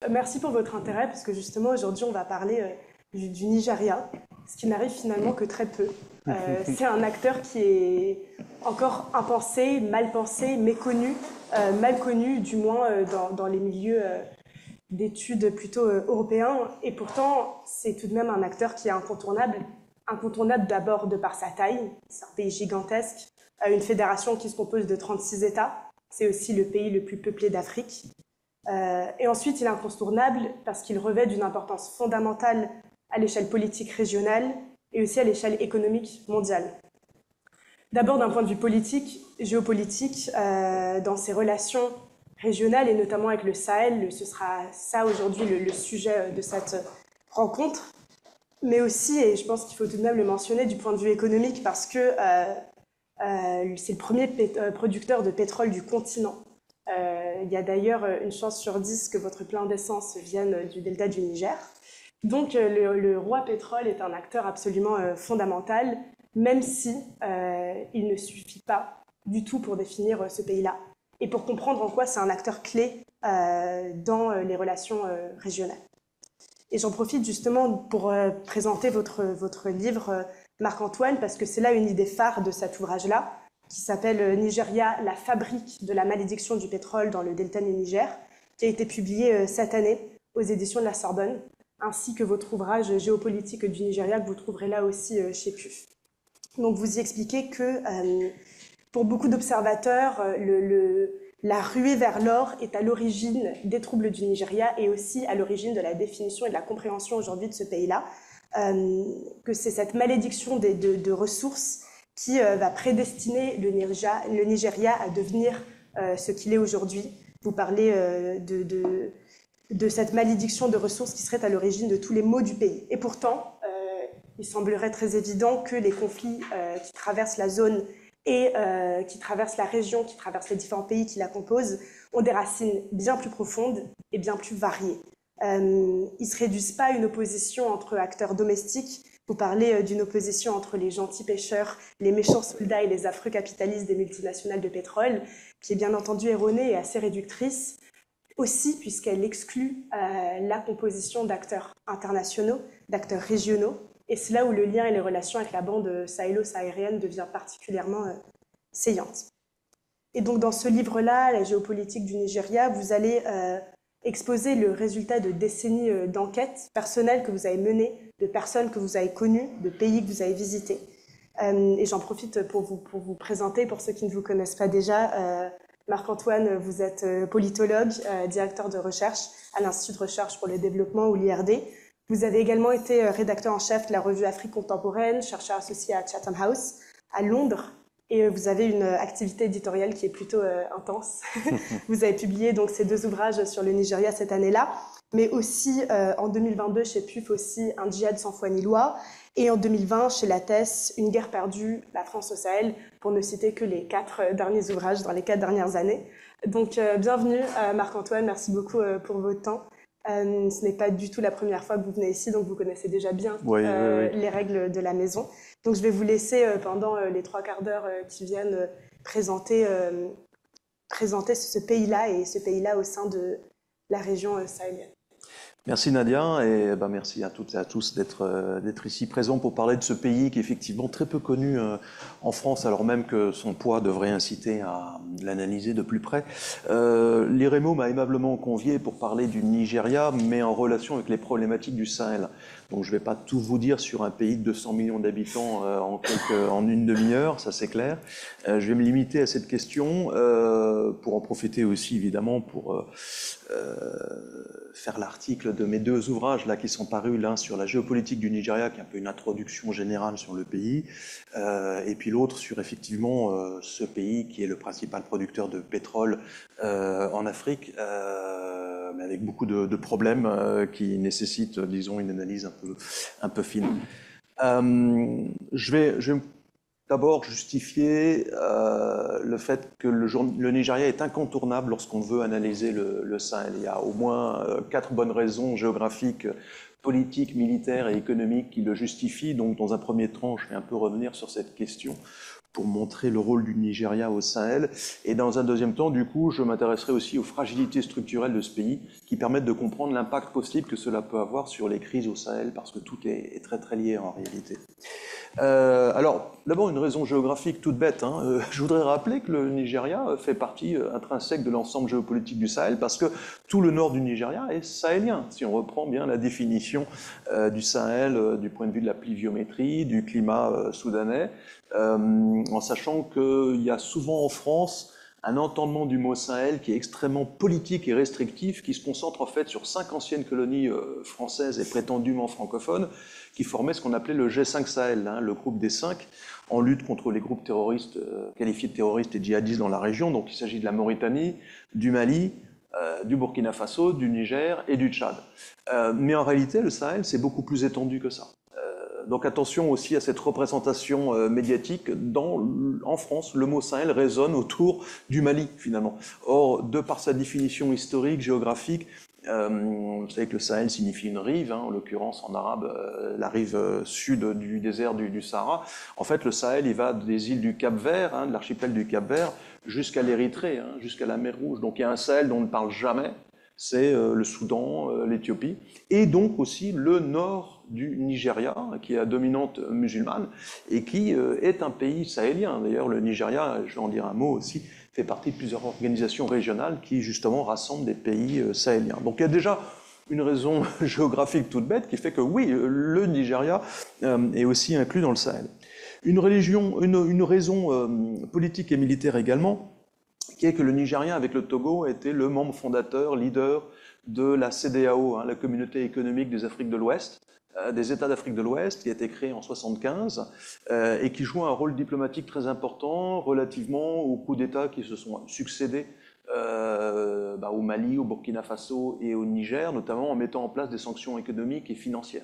Merci pour votre intérêt, parce que justement aujourd'hui on va parler du Nigeria, ce qui n'arrive finalement que très peu. C'est un acteur qui est encore impensé, méconnu, mal connu, du moins dans les milieux d'études plutôt européens. Et pourtant, c'est tout de même un acteur qui est incontournable. Incontournable d'abord de par sa taille, c'est un pays gigantesque, une fédération qui se compose de 36 États. C'est aussi le pays le plus peuplé d'Afrique. Et ensuite, il est incontournable parce qu'il revêt d'une importance fondamentale à l'échelle politique régionale et aussi à l'échelle économique mondiale. D'abord, d'un point de vue politique, géopolitique, dans ses relations régionales et notamment avec le Sahel, ce sera ça aujourd'hui le sujet de cette rencontre, mais aussi, et je pense qu'il faut tout de même le mentionner, du point de vue économique, parce que c'est le premier producteur de pétrole du continent. Il y a d'ailleurs une chance sur 10 que votre plein d'essence vienne du delta du Niger. Donc le roi pétrole est un acteur absolument fondamental, même si il ne suffit pas du tout pour définir ce pays-là et pour comprendre en quoi c'est un acteur clé dans les relations régionales. Et j'en profite justement pour présenter votre livre, Marc-Antoine, parce que c'est là une idée phare de cet ouvrage-là, qui s'appelle Nigeria, la fabrique de la malédiction du pétrole dans le delta du Niger, qui a été publié cette année aux éditions de la Sorbonne, ainsi que votre ouvrage Géopolitique du Nigeria, que vous trouverez là aussi chez PUF. Donc vous y expliquez que pour beaucoup d'observateurs, la ruée vers l'or est à l'origine des troubles du Nigeria et aussi à l'origine de la définition et de la compréhension aujourd'hui de ce pays-là, que c'est cette malédiction de ressources qui va prédestiner le Nigeria à devenir ce qu'il est aujourd'hui. Vous parlez de cette malédiction de ressources qui serait à l'origine de tous les maux du pays. Et pourtant, il semblerait très évident que les conflits qui traversent la zone et qui traversent la région, qui traversent les différents pays qui la composent, ont des racines bien plus profondes et bien plus variées. Ils ne se réduisent pas à une opposition entre acteurs domestiques. Vous parlez d'une opposition entre les gentils pêcheurs, les méchants soldats et les affreux capitalistes des multinationales de pétrole, qui est bien entendu erronée et assez réductrice, aussi puisqu'elle exclut la composition d'acteurs internationaux, d'acteurs régionaux. Et c'est là où le lien et les relations avec la bande sahélo-saharienne devient particulièrement saillante. Et donc dans ce livre-là, La géopolitique du Nigeria, vous allez exposer le résultat de décennies d'enquêtes personnelles que vous avez menées, de personnes que vous avez connues, de pays que vous avez visités. Et j'en profite pour vous présenter, pour ceux qui ne vous connaissent pas déjà, Marc-Antoine, vous êtes politologue, directeur de recherche à l'Institut de recherche pour le développement ou l'IRD. Vous avez également été rédacteur en chef de la revue Afrique contemporaine, chercheur associé à Chatham House, à Londres. Et vous avez une activité éditoriale qui est plutôt intense. Vous avez publié donc ces 2 ouvrages sur le Nigeria cette année-là, mais aussi en 2022 chez PUF aussi Un djihad sans foi ni loi, et en 2020 chez Lattès Une guerre perdue, la France au Sahel, pour ne citer que les 4 derniers ouvrages dans les 4 dernières années. Donc bienvenue Marc-Antoine, merci beaucoup pour votre temps. Ce n'est pas du tout la première fois que vous venez ici, donc vous connaissez déjà bien les règles de la maison. Donc je vais vous laisser pendant les 3 quarts d'heure qui viennent présenter ce pays-là et ce pays-là au sein de la région sahélienne. Merci Nadia et merci à toutes et à tous d'être ici présents pour parler de ce pays qui est effectivement très peu connu en France, alors même que son poids devrait inciter à l'analyser de plus près. L'IREMO m'a aimablement convié pour parler du Nigeria, mais en relation avec les problématiques du Sahel. Donc je ne vais pas tout vous dire sur un pays de 200 millions d'habitants en une demi-heure, ça c'est clair. Je vais me limiter à cette question pour en profiter aussi évidemment pour faire l'article de mes 2 ouvrages là qui sont parus, l'un sur la géopolitique du Nigeria, qui est un peu une introduction générale sur le pays, et puis l'autre sur effectivement ce pays qui est le principal producteur de pétrole en Afrique, mais avec beaucoup de problèmes qui nécessitent, disons, une analyse un peu fine. Je vais d'abord justifier le fait que le Nigeria est incontournable lorsqu'on veut analyser le Sahel. Il y a au moins 4 bonnes raisons géographiques, politiques, militaires et économiques qui le justifient. Donc dans un premier temps, je vais un peu revenir sur cette question pour montrer le rôle du Nigeria au Sahel. Et dans un deuxième temps, du coup, je m'intéresserai aussi aux fragilités structurelles de ce pays qui permettent de comprendre l'impact possible que cela peut avoir sur les crises au Sahel, parce que tout est très très lié en réalité. Alors, d'abord une raison géographique toute bête. Je voudrais rappeler que le Nigeria fait partie intrinsèque de l'ensemble géopolitique du Sahel, parce que tout le nord du Nigeria est sahélien, si on reprend bien la définition du Sahel du point de vue de la pluviométrie, du climat soudanais, en sachant qu'il y a souvent en France un entendement du mot Sahel qui est extrêmement politique et restrictif, qui se concentre en fait sur 5 anciennes colonies françaises et prétendument francophones, qui formaient ce qu'on appelait le G5 Sahel, le groupe des 5, en lutte contre les groupes terroristes qualifiés de terroristes et djihadistes dans la région. Donc il s'agit de la Mauritanie, du Mali, du Burkina Faso, du Niger et du Tchad. Mais en réalité, le Sahel, c'est beaucoup plus étendu que ça. Donc attention aussi à cette représentation médiatique. En France, le mot Sahel résonne autour du Mali, finalement. Or, de par sa définition historique, géographique, vous savez que le Sahel signifie une rive, en l'occurrence en arabe, la rive sud du désert du Sahara. En fait, le Sahel, il va des îles du Cap-Vert, de l'archipel du Cap-Vert, jusqu'à l'Érythrée, jusqu'à la mer Rouge. Donc il y a un Sahel dont on ne parle jamais, c'est le Soudan, l'Éthiopie, et donc aussi le nord du Nigeria, qui est à dominante musulmane, et qui est un pays sahélien. D'ailleurs, le Nigeria, je vais en dire un mot aussi, fait partie de plusieurs organisations régionales qui, justement, rassemblent des pays sahéliens. Donc il y a déjà une raison géographique toute bête qui fait que, oui, le Nigeria est aussi inclus dans le Sahel. Une raison politique et militaire également, qui est que le Nigeria, avec le Togo, était le membre fondateur, leader de la CEDEAO, la Communauté économique des Afriques de l'Ouest, des États d'Afrique de l'Ouest, qui a été créée en 1975 et qui joue un rôle diplomatique très important relativement aux coups d'État qui se sont succédés au Mali, au Burkina Faso et au Niger, notamment en mettant en place des sanctions économiques et financières.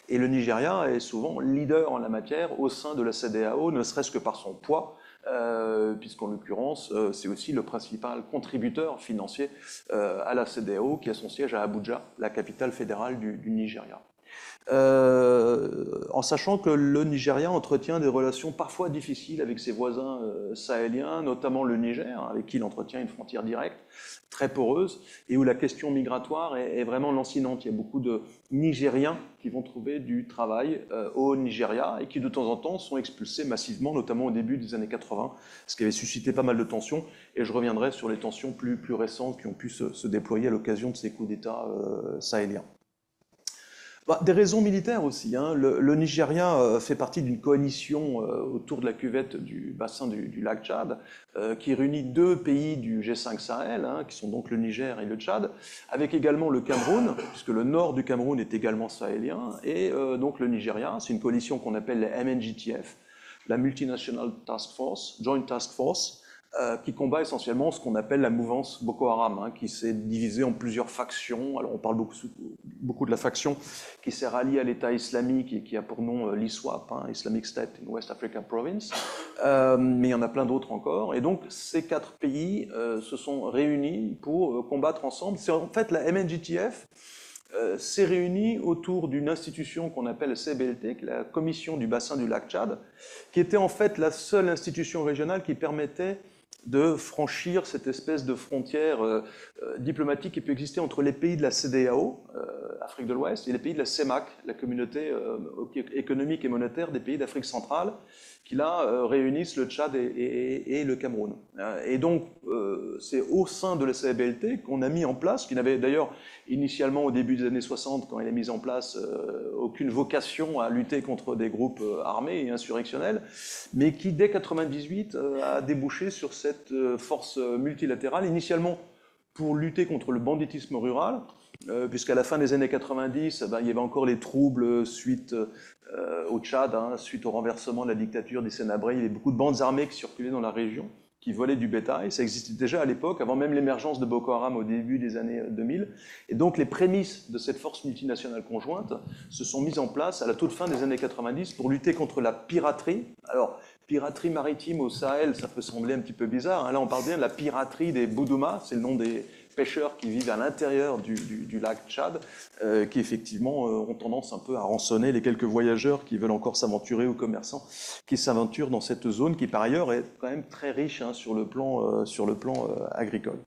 Et le Nigeria est souvent leader en la matière au sein de la CEDEAO, ne serait-ce que par son poids, puisqu'en l'occurrence, c'est aussi le principal contributeur financier à la CEDEAO, qui a son siège à Abuja, la capitale fédérale du Nigeria. En sachant que le Nigeria entretient des relations parfois difficiles avec ses voisins sahéliens, notamment le Niger, avec qui il entretient une frontière directe, très poreuse, et où la question migratoire est vraiment lancinante. Il y a beaucoup de Nigériens qui vont trouver du travail au Nigeria et qui de temps en temps sont expulsés massivement, notamment au début des années 80, ce qui avait suscité pas mal de tensions, et je reviendrai sur les tensions plus récentes qui ont pu se déployer à l'occasion de ces coups d'État sahéliens. Des raisons militaires aussi. Le Nigeria fait partie d'une coalition autour de la cuvette du bassin du lac Tchad, qui réunit 2 pays du G5 Sahel, qui sont donc le Niger et le Tchad, avec également le Cameroun, puisque le nord du Cameroun est également sahélien, et donc le Nigeria. C'est une coalition qu'on appelle la MNJTF, la Multinational Task Force, Joint Task Force, qui combat essentiellement ce qu'on appelle la mouvance Boko Haram, qui s'est divisée en plusieurs factions. Alors on parle beaucoup de la faction qui s'est ralliée à l'État islamique et qui a pour nom l'ISWAP, Islamic State in West African Province, mais il y en a plein d'autres encore. Et donc ces 4 pays se sont réunis pour combattre ensemble. C'est en fait la MNJTF s'est réunie autour d'une institution qu'on appelle la CBLT, qui est la Commission du bassin du lac Tchad, qui était en fait la seule institution régionale qui permettait de franchir cette espèce de frontière diplomatique qui peut exister entre les pays de la CEDEAO, Afrique de l'Ouest, et les pays de la CEMAC, la Communauté économique et monétaire des pays d'Afrique centrale, qui là réunissent le Tchad et le Cameroun. Et donc, c'est au sein de la CBLT qu'on a mis en place, qui n'avait d'ailleurs initialement au début des années 60, quand elle est mise en place, aucune vocation à lutter contre des groupes armés et insurrectionnels, mais qui dès 1998 a débouché sur cette force multilatérale, initialement pour lutter contre le banditisme rural, puisqu'à la fin des années 90, il y avait encore les troubles suite au Tchad, suite au renversement de la dictature des Sénébrés. Il y avait beaucoup de bandes armées qui circulaient dans la région, qui volaient du bétail. Ça existait déjà à l'époque, avant même l'émergence de Boko Haram au début des années 2000. Et donc les prémices de cette force multinationale conjointe se sont mises en place à la toute fin des années 90 pour lutter contre la piraterie. Alors, piraterie maritime au Sahel, ça peut sembler un petit peu bizarre. Là, on parle bien de la piraterie des Boudouma, c'est le nom des pêcheurs qui vivent à l'intérieur du lac Tchad, qui effectivement ont tendance un peu à rançonner les quelques voyageurs qui veulent encore s'aventurer, ou commerçants qui s'aventurent dans cette zone qui par ailleurs est quand même très riche sur le plan agricole.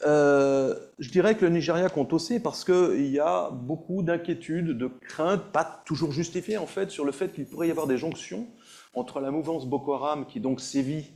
Je dirais que le Nigeria compte aussi parce qu'il y a beaucoup d'inquiétudes, de craintes, pas toujours justifiées en fait, sur le fait qu'il pourrait y avoir des jonctions entre la mouvance Boko Haram qui donc sévit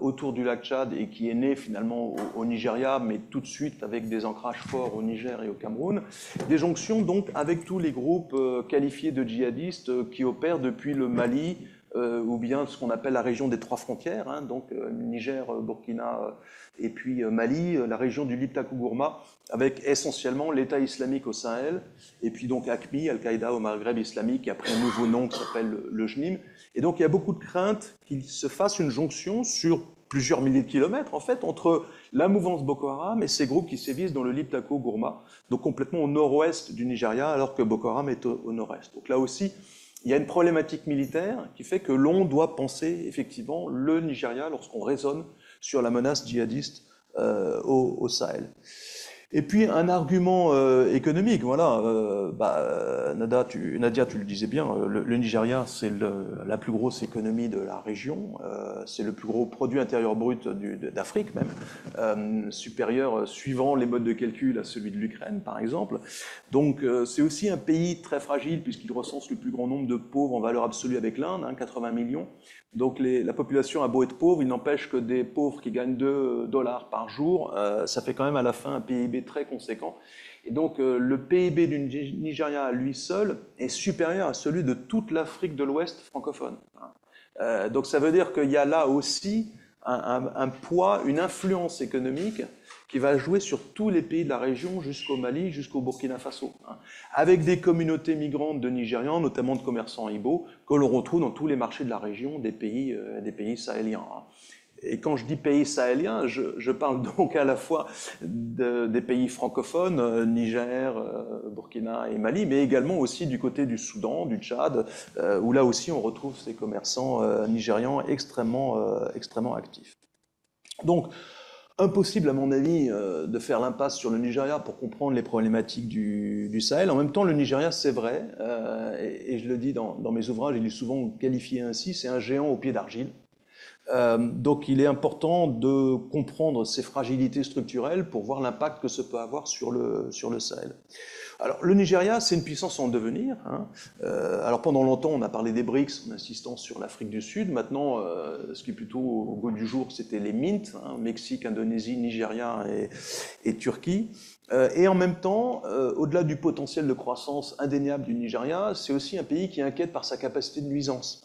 autour du lac Tchad et qui est née finalement au Nigeria, mais tout de suite avec des ancrages forts au Niger et au Cameroun, des jonctions donc avec tous les groupes qualifiés de djihadistes qui opèrent depuis le Mali, ou bien ce qu'on appelle la région des trois frontières, donc Niger, Burkina et puis Mali, la région du Liptako-Gourma, avec essentiellement l'État islamique au Sahel, et puis donc AQMI, Al-Qaïda au Maghreb islamique, qui a pris un nouveau nom qui s'appelle le JNIM. Et donc il y a beaucoup de craintes qu'il se fasse une jonction sur plusieurs milliers de kilomètres, en fait, entre la mouvance Boko Haram et ces groupes qui sévissent dans le Liptako-Gourma, donc complètement au nord-ouest du Nigeria, alors que Boko Haram est au nord-est. Donc là aussi, il y a une problématique militaire qui fait que l'on doit penser effectivement le Nigeria lorsqu'on raisonne sur la menace djihadiste au Sahel. Et puis un argument économique, voilà. Nadia, tu le disais bien, le Nigeria, c'est la plus grosse économie de la région, c'est le plus gros produit intérieur brut d'Afrique même, supérieur suivant les modes de calcul à celui de l'Ukraine, par exemple. Donc c'est aussi un pays très fragile puisqu'il recense le plus grand nombre de pauvres en valeur absolue avec l'Inde, 80 millions. Donc la population a beau être pauvre, il n'empêche que des pauvres qui gagnent $2 par jour, ça fait quand même à la fin un PIB très conséquent. Et donc le PIB du Nigeria à lui seul est supérieur à celui de toute l'Afrique de l'Ouest francophone. Donc ça veut dire qu'il y a là aussi un poids, une influence économique qui va jouer sur tous les pays de la région, jusqu'au Mali, jusqu'au Burkina Faso, avec des communautés migrantes de Nigérians, notamment de commerçants Igbo, que l'on retrouve dans tous les marchés de la région des pays sahéliens. Et quand je dis pays sahéliens, je parle donc à la fois des pays francophones, Niger, Burkina et Mali, mais également aussi du côté du Soudan, du Tchad, où là aussi on retrouve ces commerçants nigérians extrêmement actifs. Donc, impossible, à mon avis, de faire l'impasse sur le Nigeria pour comprendre les problématiques du Sahel. En même temps, le Nigeria, c'est vrai, et je le dis dans mes ouvrages, il est souvent qualifié ainsi, c'est un géant au pied d'argile. Donc il est important de comprendre ces fragilités structurelles pour voir l'impact que ça peut avoir sur le Sahel. Alors le Nigeria, c'est une puissance en devenir. Alors pendant longtemps, on a parlé des BRICS en insistant sur l'Afrique du Sud. Maintenant, ce qui est plutôt au goût du jour, c'était les MINT, Mexique, Indonésie, Nigeria et Turquie. Et en même temps, au-delà du potentiel de croissance indéniable du Nigeria, c'est aussi un pays qui inquiète par sa capacité de nuisance,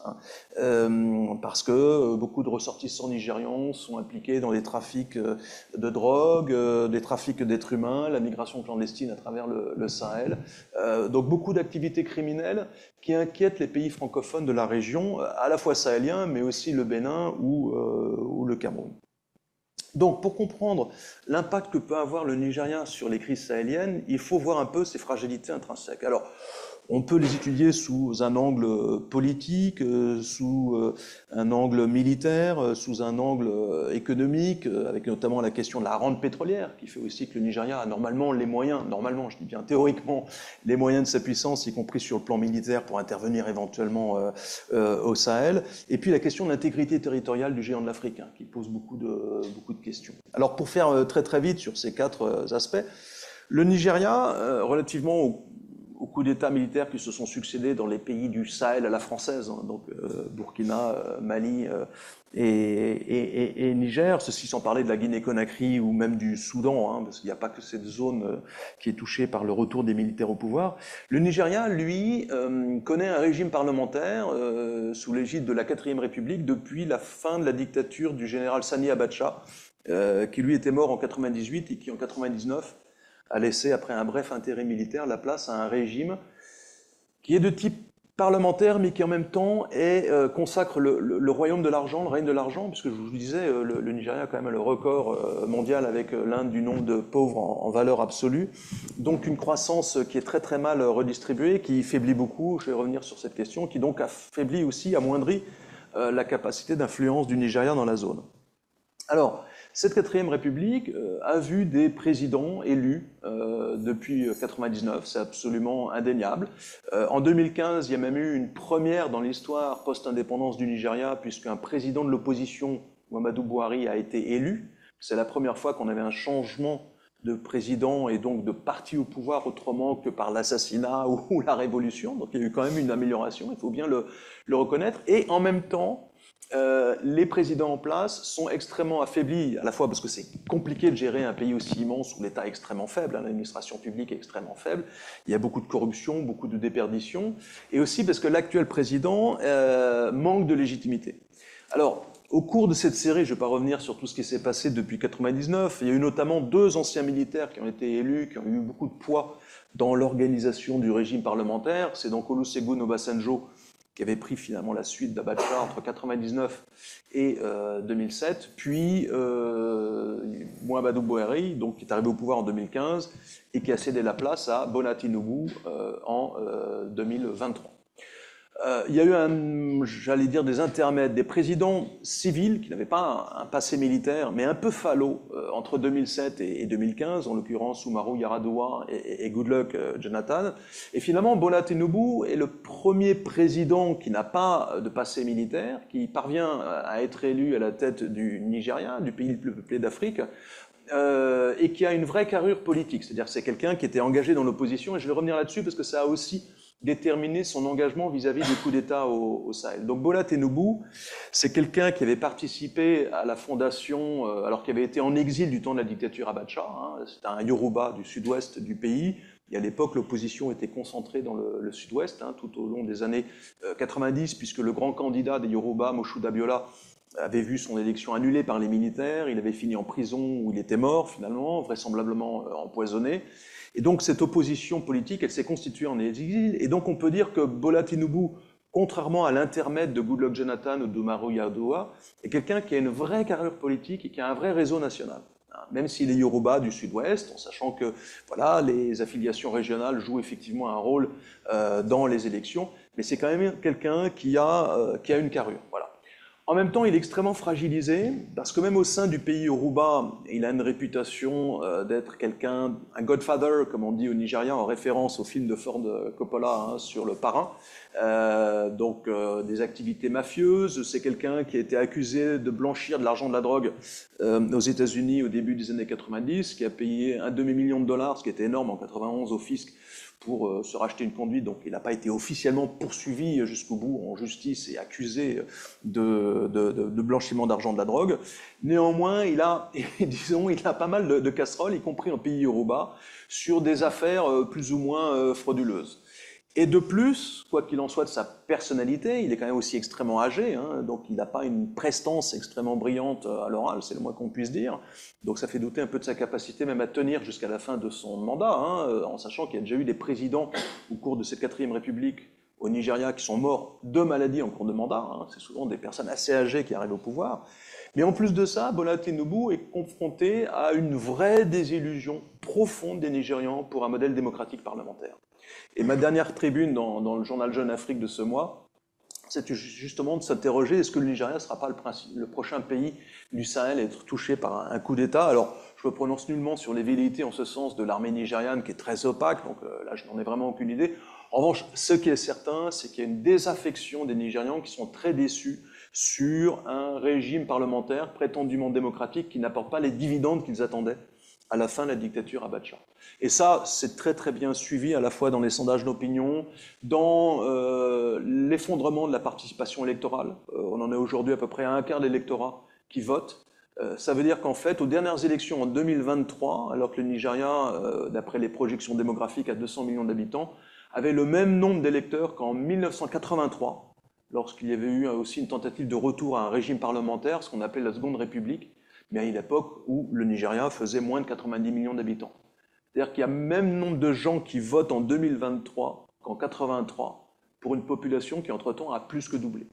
parce que beaucoup de ressortissants nigérians sont impliqués dans des trafics de drogue, des trafics d'êtres humains, la migration clandestine à travers le Sahel, donc beaucoup d'activités criminelles qui inquiètent les pays francophones de la région, à la fois sahéliens, mais aussi le Bénin ou le Cameroun. Donc, pour comprendre l'impact que peut avoir le Nigeria sur les crises sahéliennes, il faut voir un peu ses fragilités intrinsèques. Alors, on peut les étudier sous un angle politique, sous un angle militaire, sous un angle économique, avec notamment la question de la rente pétrolière, qui fait aussi que le Nigeria a normalement les moyens, normalement, je dis bien théoriquement, les moyens de sa puissance, y compris sur le plan militaire, pour intervenir éventuellement au Sahel. Et puis la question de l'intégrité territoriale du géant de l'Afrique, qui pose beaucoup de questions. Alors pour faire très très vite sur ces quatre aspects, le Nigeria, relativement aux coups d'État militaires qui se sont succédés dans les pays du Sahel à la française, donc Burkina, Mali et Niger, ceci sans parler de la Guinée-Conakry ou même du Soudan, parce qu'il n'y a pas que cette zone qui est touchée par le retour des militaires au pouvoir. Le Nigeria, lui, connaît un régime parlementaire sous l'égide de la 4e République depuis la fin de la dictature du général Sani Abacha, qui lui était mort en 98 et qui en 99 a laissé, après un bref intérim militaire, la place à un régime qui est de type parlementaire, mais qui en même temps consacre le royaume de l'argent, le règne de l'argent, puisque je vous disais, le Nigeria a quand même le record mondial avec l'Inde du nombre de pauvres en valeur absolue. Donc une croissance qui est très très mal redistribuée, qui faiblit beaucoup, je vais revenir sur cette question, qui donc affaiblit aussi, amoindrit la capacité d'influence du Nigeria dans la zone. Alors, Cette quatrième République a vu des présidents élus depuis 1999, c'est absolument indéniable. En 2015, il y a même eu une première dans l'histoire post-indépendance du Nigeria, puisqu'un président de l'opposition, Muhammadu Buhari, a été élu. C'est la première fois qu'on avait un changement de président et donc de parti au pouvoir autrement que par l'assassinat ou la révolution. Donc il y a eu quand même une amélioration, il faut bien le reconnaître. Et en même temps, les présidents en place sont extrêmement affaiblis, à la fois parce que c'est compliqué de gérer un pays aussi immense où l'État est extrêmement faible, hein, l'administration publique est extrêmement faible, il y a beaucoup de corruption, beaucoup de déperdition, et aussi parce que l'actuel président manque de légitimité. Alors, au cours de cette série, je ne vais pas revenir sur tout ce qui s'est passé depuis 1999, il y a eu notamment 2 anciens militaires qui ont été élus, qui ont eu beaucoup de poids dans l'organisation du régime parlementaire, c'est donc Olusegun Obasanjo, qui avait pris finalement la suite d'Abacha entre 1999 et 2007, puis Muhammadu Buhari, donc, qui est arrivé au pouvoir en 2015 et qui a cédé la place à Bola Tinubu en 2023. Il y a eu, j'allais dire, des intermèdes, des présidents civils qui n'avaient pas un passé militaire, mais un peu falot entre 2007 et 2015, en l'occurrence Umaru Yar'Adua et Goodluck Jonathan. Et finalement, Bola Tinubu est le premier président qui n'a pas de passé militaire, qui parvient à être élu à la tête du Nigeria, du pays le plus peuplé d'Afrique, et qui a une vraie carrure politique. C'est-à-dire que c'est quelqu'un qui était engagé dans l'opposition, et je vais revenir là-dessus parce que ça a aussi déterminer son engagement vis-à-vis des coups d'État au Sahel. Donc Bola Tinubu, c'est quelqu'un qui avait participé à la fondation, alors qu'il avait été en exil du temps de la dictature Abacha, hein, c'était un Yoruba du sud-ouest du pays, et à l'époque l'opposition était concentrée dans le sud-ouest, hein, tout au long des années 90, puisque le grand candidat des Yoruba, Moshood Abiola, avait vu son élection annulée par les militaires, il avait fini en prison où il était mort finalement, vraisemblablement empoisonné. Et donc cette opposition politique, elle s'est constituée en exil, et donc on peut dire que Bola Tinubu, contrairement à l'intermède de Goodluck Jonathan ou d'Umaru Yar'Adua, est quelqu'un qui a une vraie carrure politique et qui a un vrai réseau national. Même s'il est Yoruba du sud-ouest, en sachant que voilà, les affiliations régionales jouent effectivement un rôle dans les élections, mais c'est quand même quelqu'un qui a une carrure. Voilà. En même temps, il est extrêmement fragilisé, parce que même au sein du pays Yoruba, il a une réputation d'être quelqu'un, un godfather, comme on dit au Nigeria, en référence au film de Ford Coppola hein, sur le parrain, donc des activités mafieuses. C'est quelqu'un qui a été accusé de blanchir de l'argent de la drogue aux États-Unis au début des années 90, qui a payé un demi-million de dollars, ce qui était énorme en 91 au fisc, pour se racheter une conduite, donc il n'a pas été officiellement poursuivi jusqu'au bout en justice et accusé de blanchiment d'argent de la drogue. Néanmoins, il a, disons, il a pas mal de casseroles, y compris en pays Yoruba, sur des affaires plus ou moins frauduleuses. Et de plus, quoi qu'il en soit de sa personnalité, il est quand même aussi extrêmement âgé, hein, donc il n'a pas une prestance extrêmement brillante à l'oral, c'est le moins qu'on puisse dire. Donc ça fait douter un peu de sa capacité même à tenir jusqu'à la fin de son mandat, hein, en sachant qu'il y a déjà eu des présidents au cours de cette 4e République au Nigeria qui sont morts de maladie en cours de mandat. Hein, c'est souvent des personnes assez âgées qui arrivent au pouvoir. Mais en plus de ça, Bola Tinubu est confronté à une vraie désillusion profonde des Nigérians pour un modèle démocratique parlementaire. Et ma dernière tribune dans le journal Jeune Afrique de ce mois, c'est justement de s'interroger, est-ce que le Nigeria ne sera pas le prochain pays du Sahel à être touché par un coup d'État? Alors, je me prononce nullement sur les velléités en ce sens de l'armée nigériane qui est très opaque, donc là je n'en ai vraiment aucune idée. En revanche, ce qui est certain, c'est qu'il y a une désaffection des Nigérians qui sont très déçus sur un régime parlementaire prétendument démocratique qui n'apporte pas les dividendes qu'ils attendaient à la fin de la dictature Abacha. Et ça, c'est très très bien suivi à la fois dans les sondages d'opinion, dans l'effondrement de la participation électorale. On en est aujourd'hui à peu près à un quart de l'électorat qui vote. Ça veut dire qu'en fait, aux dernières élections en 2023, alors que le Nigeria, d'après les projections démographiques à 200 millions d'habitants, avait le même nombre d'électeurs qu'en 1983, lorsqu'il y avait eu aussi une tentative de retour à un régime parlementaire, ce qu'on appelle la Seconde République, mais à une époque où le Nigeria faisait moins de 90 millions d'habitants. C'est-à-dire qu'il y a même nombre de gens qui votent en 2023 qu'en 83 pour une population qui, entre-temps, a plus que doublé.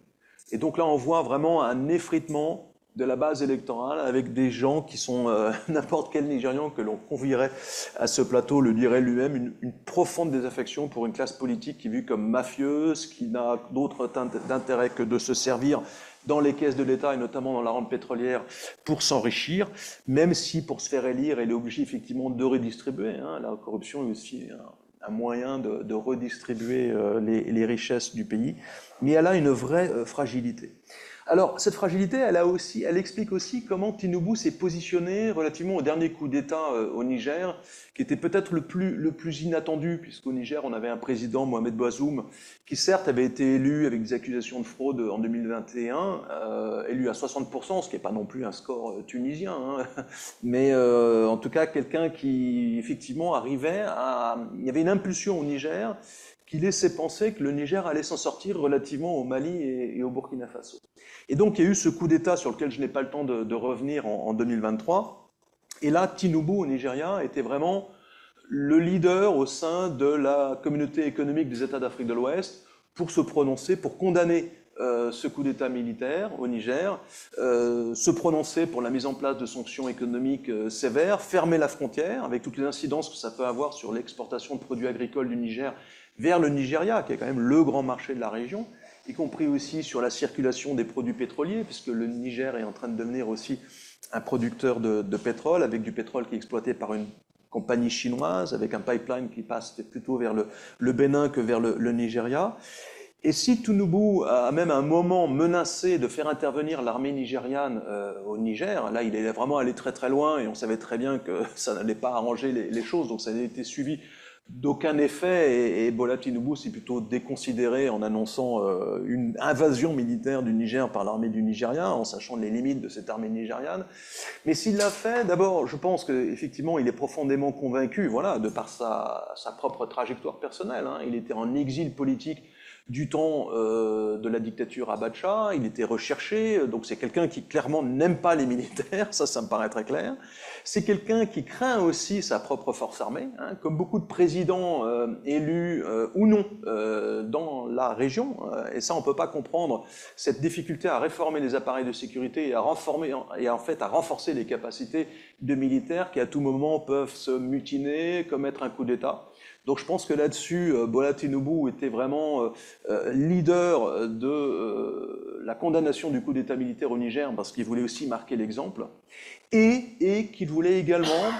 Et donc là, on voit vraiment un effritement de la base électorale avec des gens qui sont n'importe quel Nigérian que l'on convierait à ce plateau le dirait lui-même, une profonde désaffection pour une classe politique qui est vue comme mafieuse, qui n'a d'autre d'intérêt que de se servir dans les caisses de l'État et notamment dans la rente pétrolière pour s'enrichir, même si pour se faire élire, elle est obligée effectivement de redistribuer. Hein. La corruption est aussi un moyen de redistribuer les richesses du pays, mais elle a une vraie fragilité. Alors, cette fragilité, elle explique aussi comment Tinubu s'est positionné relativement au dernier coup d'État au Niger, qui était peut-être le plus inattendu, puisqu'au Niger, on avait un président, Mohamed Bazoum, qui certes avait été élu avec des accusations de fraude en 2021, élu à 60%, ce qui n'est pas non plus un score tunisien, hein, mais en tout cas quelqu'un qui effectivement arrivait à... Il y avait une impulsion au Niger qui laissait penser que le Niger allait s'en sortir relativement au Mali et au Burkina Faso. Et donc il y a eu ce coup d'État sur lequel je n'ai pas le temps de revenir en 2023. Et là, Tinubu au Nigeria était vraiment le leader au sein de la communauté économique des États d'Afrique de l'Ouest pour se prononcer, pour condamner ce coup d'État militaire au Niger, se prononcer pour la mise en place de sanctions économiques sévères, fermer la frontière avec toutes les incidences que ça peut avoir sur l'exportation de produits agricoles du Niger vers le Nigeria, qui est quand même le grand marché de la région, y compris aussi sur la circulation des produits pétroliers, puisque le Niger est en train de devenir aussi un producteur de pétrole, avec du pétrole qui est exploité par une compagnie chinoise, avec un pipeline qui passe plutôt vers le Bénin que vers le Nigeria. Et si Tinubu a même à un moment menacé de faire intervenir l'armée nigériane au Niger, là il est vraiment allé très très loin et on savait très bien que ça n'allait pas arranger les choses, donc ça n'a été suivi d'aucun effet, et Bola Tinubu s'est plutôt déconsidéré en annonçant une invasion militaire du Niger par l'armée du Nigeria, en sachant les limites de cette armée nigériane. Mais s'il l'a fait, d'abord, je pense qu'effectivement, il est profondément convaincu, voilà, de par sa propre trajectoire personnelle. Hein. Il était en exil politique du temps de la dictature Abacha, il était recherché, donc c'est quelqu'un qui clairement n'aime pas les militaires, ça me paraît très clair. C'est quelqu'un qui craint aussi sa propre force armée, hein, comme beaucoup de présidents élus ou non dans la région, et ça on peut pas comprendre cette difficulté à réformer les appareils de sécurité et en fait à renforcer les capacités de militaires qui à tout moment peuvent se mutiner, commettre un coup d'État. Donc je pense que là-dessus, Bola Tinubu était vraiment leader de la condamnation du coup d'État militaire au Niger, parce qu'il voulait aussi marquer l'exemple, et qu'il voulait également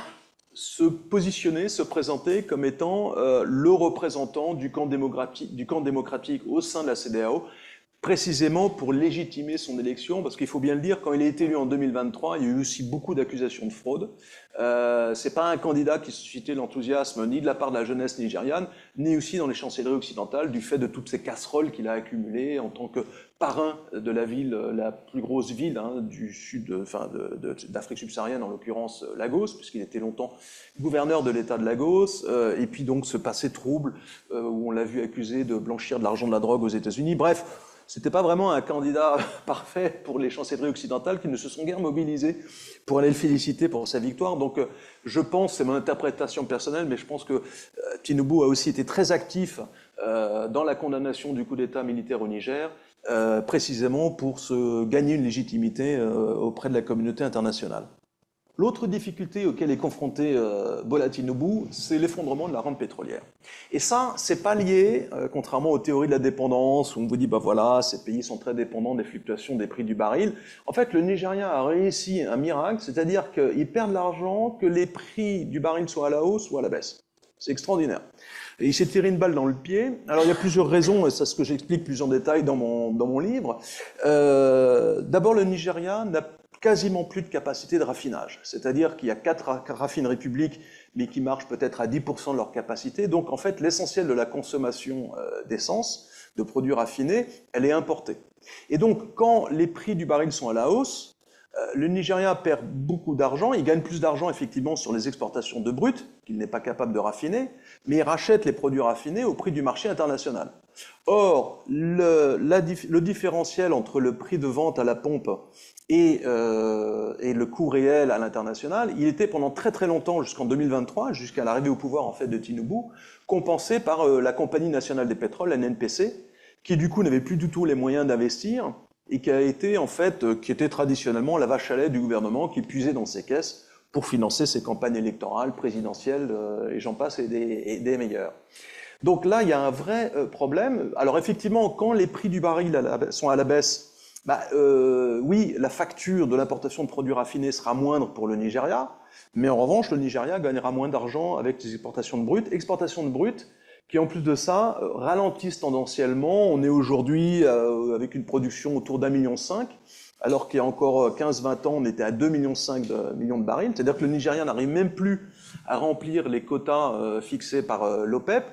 se positionner, se présenter comme étant le représentant du camp démocratique au sein de la CEDEAO, précisément pour légitimer son élection, parce qu'il faut bien le dire, quand il a été élu en 2023, il y a eu aussi beaucoup d'accusations de fraude. C'est pas un candidat qui suscitait l'enthousiasme ni de la part de la jeunesse nigériane, ni aussi dans les chancelleries occidentales, du fait de toutes ces casseroles qu'il a accumulées en tant que parrain de la ville, la plus grosse ville du sud, d'Afrique subsaharienne, en l'occurrence Lagos, puisqu'il était longtemps gouverneur de l'État de Lagos, et puis donc ce passé trouble où on l'a vu accusé de blanchir de l'argent de la drogue aux États-Unis. Bref, c'était pas vraiment un candidat parfait pour les chancelleries occidentales qui ne se sont guère mobilisées pour aller le féliciter pour sa victoire. Donc je pense, c'est mon interprétation personnelle, mais je pense que Tinubu a aussi été très actif dans la condamnation du coup d'État militaire au Niger, précisément pour se gagner une légitimité auprès de la communauté internationale. L'autre difficulté auquel est confronté Bola Tinubu, c'est l'effondrement de la rente pétrolière. Et ça, c'est pas lié, contrairement aux théories de la dépendance, où on vous dit, bah voilà, ces pays sont très dépendants des fluctuations des prix du baril. En fait, le Nigeria a réussi un miracle, c'est-à-dire qu'ils perdent l'argent, que les prix du baril soient à la hausse ou à la baisse. C'est extraordinaire. Et il s'est tiré une balle dans le pied. Alors, il y a plusieurs raisons, et c'est ce que j'explique plus en détail dans mon livre. D'abord, le Nigeria n'a quasiment plus de capacité de raffinage. C'est-à-dire qu'il y a 4 raffineries publiques, mais qui marchent peut-être à 10% de leur capacité. Donc, en fait, l'essentiel de la consommation d'essence, de produits raffinés, elle est importée. Et donc, quand les prix du baril sont à la hausse, le Nigeria perd beaucoup d'argent, il gagne plus d'argent effectivement sur les exportations de brut, qu'il n'est pas capable de raffiner, mais il rachète les produits raffinés au prix du marché international. Or, le différentiel entre le prix de vente à la pompe et le coût réel à l'international, il était pendant très très longtemps, jusqu'en 2023, jusqu'à l'arrivée au pouvoir en fait de Tinubu, compensé par la Compagnie nationale des pétroles, la NNPC, qui du coup n'avait plus du tout les moyens d'investir, et qui a été en fait, qui était traditionnellement la vache à lait du gouvernement qui puisait dans ses caisses pour financer ses campagnes électorales, présidentielles, et j'en passe, et des meilleures. Donc là, il y a un vrai problème. Alors effectivement, quand les prix du baril sont à la baisse, oui, la facture de l'importation de produits raffinés sera moindre pour le Nigeria, mais en revanche, le Nigeria gagnera moins d'argent avec les exportations de brut, qui en plus de ça ralentissent tendanciellement. On est aujourd'hui avec une production autour d'1,5 million, alors qu'il y a encore 15-20 ans, on était à 2,5 millions de barils. C'est-à-dire que le Nigeria n'arrive même plus à remplir les quotas fixés par l'OPEP.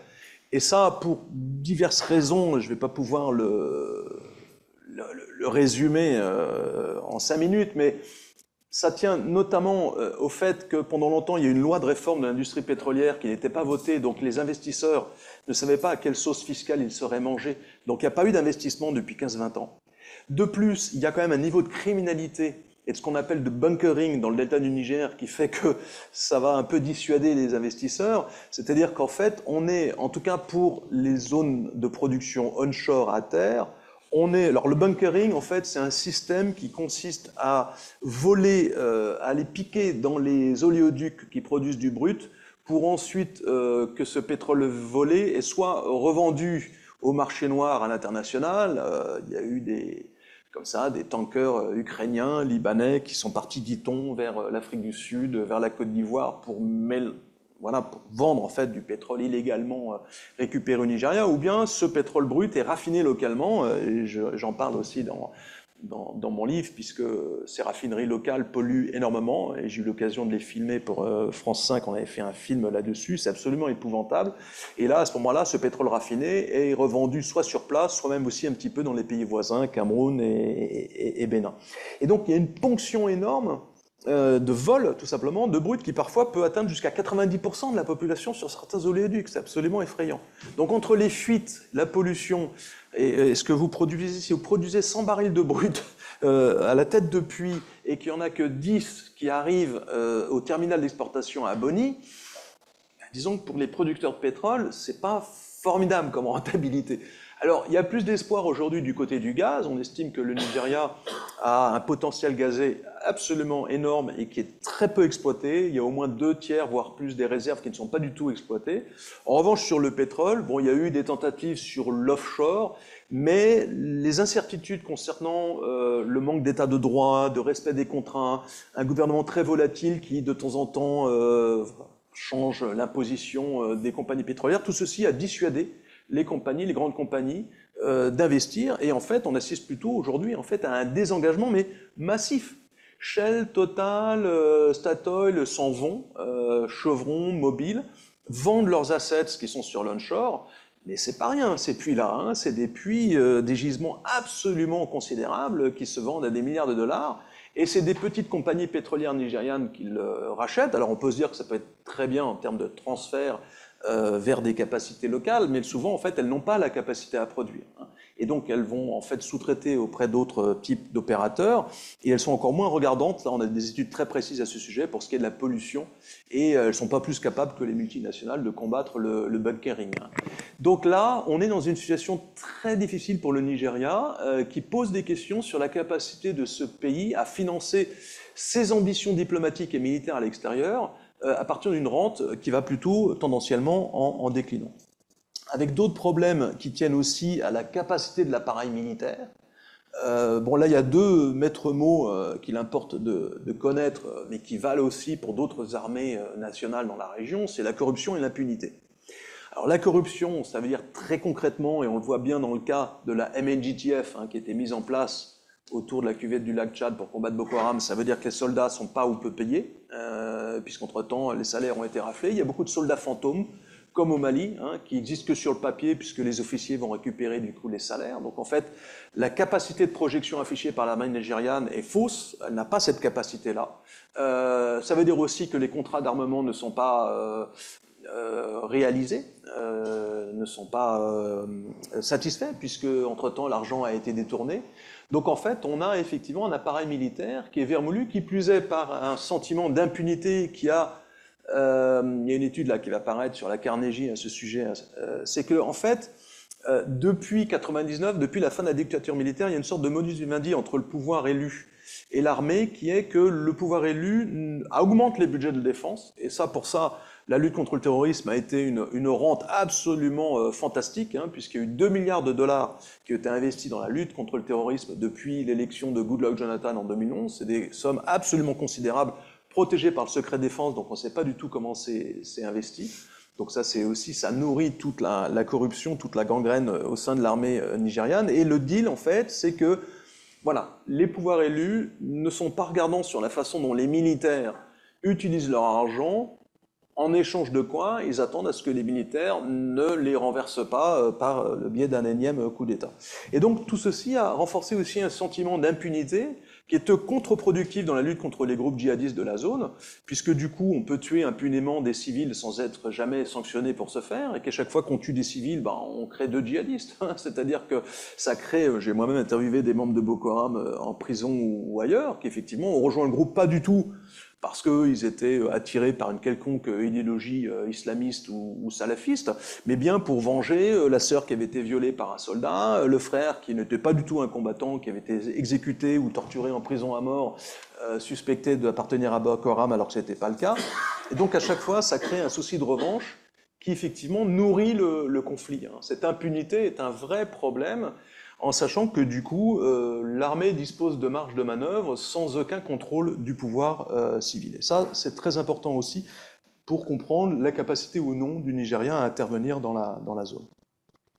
Et ça, pour diverses raisons, je ne vais pas pouvoir le résumer en 5 minutes, mais ça tient notamment au fait que pendant longtemps, il y a eu une loi de réforme de l'industrie pétrolière qui n'était pas votée, donc les investisseurs ne savaient pas à quelle sauce fiscale ils seraient mangés. Donc il n'y a pas eu d'investissement depuis 15-20 ans. De plus, il y a quand même un niveau de criminalité et de ce qu'on appelle de bunkering dans le delta du Niger qui fait que ça va un peu dissuader les investisseurs. C'est-à-dire qu'en fait, on est, en tout cas pour les zones de production onshore à terre, alors le bunkering, en fait, c'est un système qui consiste à voler, à aller piquer dans les oléoducs qui produisent du brut pour ensuite que ce pétrole volé soit revendu au marché noir à l'international. Il y a eu des tankers ukrainiens, libanais qui sont partis, dit-on, vers l'Afrique du Sud, vers la Côte d'Ivoire pour vendre en fait du pétrole illégalement récupéré au Nigeria, ou bien ce pétrole brut est raffiné localement, et j'en parle aussi dans mon livre, puisque ces raffineries locales polluent énormément, et j'ai eu l'occasion de les filmer pour France 5, on avait fait un film là-dessus, c'est absolument épouvantable. Et là, à ce moment-là, ce pétrole raffiné est revendu soit sur place, soit même aussi un petit peu dans les pays voisins, Cameroun et Bénin. Et donc il y a une ponction énorme de vol, tout simplement, de brut, qui parfois peut atteindre jusqu'à 90% de la population sur certains oléoducs. C'est absolument effrayant. Donc entre les fuites, la pollution, et ce que vous produisez, si vous produisez 100 barils de brut à la tête de puits, et qu'il n'y en a que 10 qui arrivent au terminal d'exportation à Bonny, disons que pour les producteurs de pétrole, c'est pas formidable comme rentabilité. Alors, il y a plus d'espoir aujourd'hui du côté du gaz. On estime que le Nigeria a un potentiel gazé absolument énorme et qui est très peu exploité. Il y a au moins 2/3, voire plus, des réserves qui ne sont pas du tout exploitées. En revanche, sur le pétrole, il y a eu des tentatives sur l'offshore, mais les incertitudes concernant le manque d'état de droit, de respect des contrats, un gouvernement très volatile qui, de temps en temps, change l'imposition des compagnies pétrolières, tout ceci a dissuadé les grandes compagnies, d'investir. Et en fait, on assiste plutôt aujourd'hui à un désengagement, mais massif. Shell, Total, Statoil s'en vont, Chevron, Mobil, vendent leurs assets qui sont sur l'onshore, mais c'est pas rien, ces puits-là, c'est des puits, des gisements absolument considérables qui se vendent à des milliards de dollars. Et c'est des petites compagnies pétrolières nigérianes qui le rachètent. Alors on peut se dire que ça peut être très bien en termes de transfert vers des capacités locales, mais souvent, en fait, elles n'ont pas la capacité à produire. Et donc, elles vont, en fait, sous-traiter auprès d'autres types d'opérateurs, et elles sont encore moins regardantes. Là, on a des études très précises à ce sujet pour ce qui est de la pollution, et elles ne sont pas plus capables que les multinationales de combattre le bunkering. Donc là, on est dans une situation très difficile pour le Nigeria, qui pose des questions sur la capacité de ce pays à financer ses ambitions diplomatiques et militaires à l'extérieur, à partir d'une rente qui va plutôt tendanciellement en déclinant. Avec d'autres problèmes qui tiennent aussi à la capacité de l'appareil militaire. Là, il y a deux maîtres mots qu'il importe de connaître, mais qui valent aussi pour d'autres armées nationales dans la région, c'est la corruption et l'impunité. Alors la corruption, ça veut dire très concrètement, et on le voit bien dans le cas de la MNJTF, qui a été mise en place autour de la cuvette du lac Tchad pour combattre Boko Haram, ça veut dire que les soldats ne sont pas ou peu payés, puisqu'entre-temps, les salaires ont été raflés. Il y a beaucoup de soldats fantômes, comme au Mali, qui existent que sur le papier, puisque les officiers vont récupérer du coup les salaires. Donc en fait, la capacité de projection affichée par la marine nigériane est fausse, elle n'a pas cette capacité-là. Ça veut dire aussi que les contrats d'armement ne sont pas réalisés, ne sont pas satisfaits, puisque entre-temps l'argent a été détourné. Donc en fait, on a effectivement un appareil militaire qui est vermoulu, qui plus est par un sentiment d'impunité qui a... il y a une étude là qui va paraître sur la Carnegie à ce sujet, c'est que en fait, Depuis 99, depuis la fin de la dictature militaire, il y a une sorte de modus vivendi entre le pouvoir élu et l'armée, qui est que le pouvoir élu augmente les budgets de défense, et ça, pour ça, la lutte contre le terrorisme a été une rente absolument fantastique, hein, puisqu'il y a eu 2 milliards de dollars qui ont été investis dans la lutte contre le terrorisme depuis l'élection de Goodluck Jonathan en 2011. C'est des sommes absolument considérables, protégées par le secret défense, donc on ne sait pas du tout comment c'est investi. Donc ça, c'est aussi, ça nourrit toute la corruption, toute la gangrène au sein de l'armée nigériane. Et le deal, en fait, c'est que, voilà, les pouvoirs élus ne sont pas regardants sur la façon dont les militaires utilisent leur argent, en échange de quoi ils attendent à ce que les militaires ne les renversent pas par le biais d'un énième coup d'État. Et donc tout ceci a renforcé aussi un sentiment d'impunité qui est contre-productif dans la lutte contre les groupes djihadistes de la zone, puisque du coup on peut tuer impunément des civils sans être jamais sanctionné pour ce faire, et qu'à chaque fois qu'on tue des civils, on crée 2 djihadistes. C'est-à-dire que ça crée, j'ai moi-même interviewé des membres de Boko Haram en prison ou ailleurs, qui effectivement ont rejoint le groupe pas du tout parce qu'ils étaient attirés par une quelconque idéologie islamiste ou salafiste, mais bien pour venger la sœur qui avait été violée par un soldat, le frère qui n'était pas du tout un combattant, qui avait été exécuté ou torturé en prison à mort, suspecté d'appartenir à Boko Haram alors que ce n'était pas le cas. Et donc à chaque fois, ça crée un souci de revanche qui effectivement nourrit le conflit. Cette impunité est un vrai problème, en sachant que du coup, l'armée dispose de marge de manœuvre sans aucun contrôle du pouvoir civil. Et ça, c'est très important aussi pour comprendre la capacité ou non du Nigérien à intervenir dans la zone.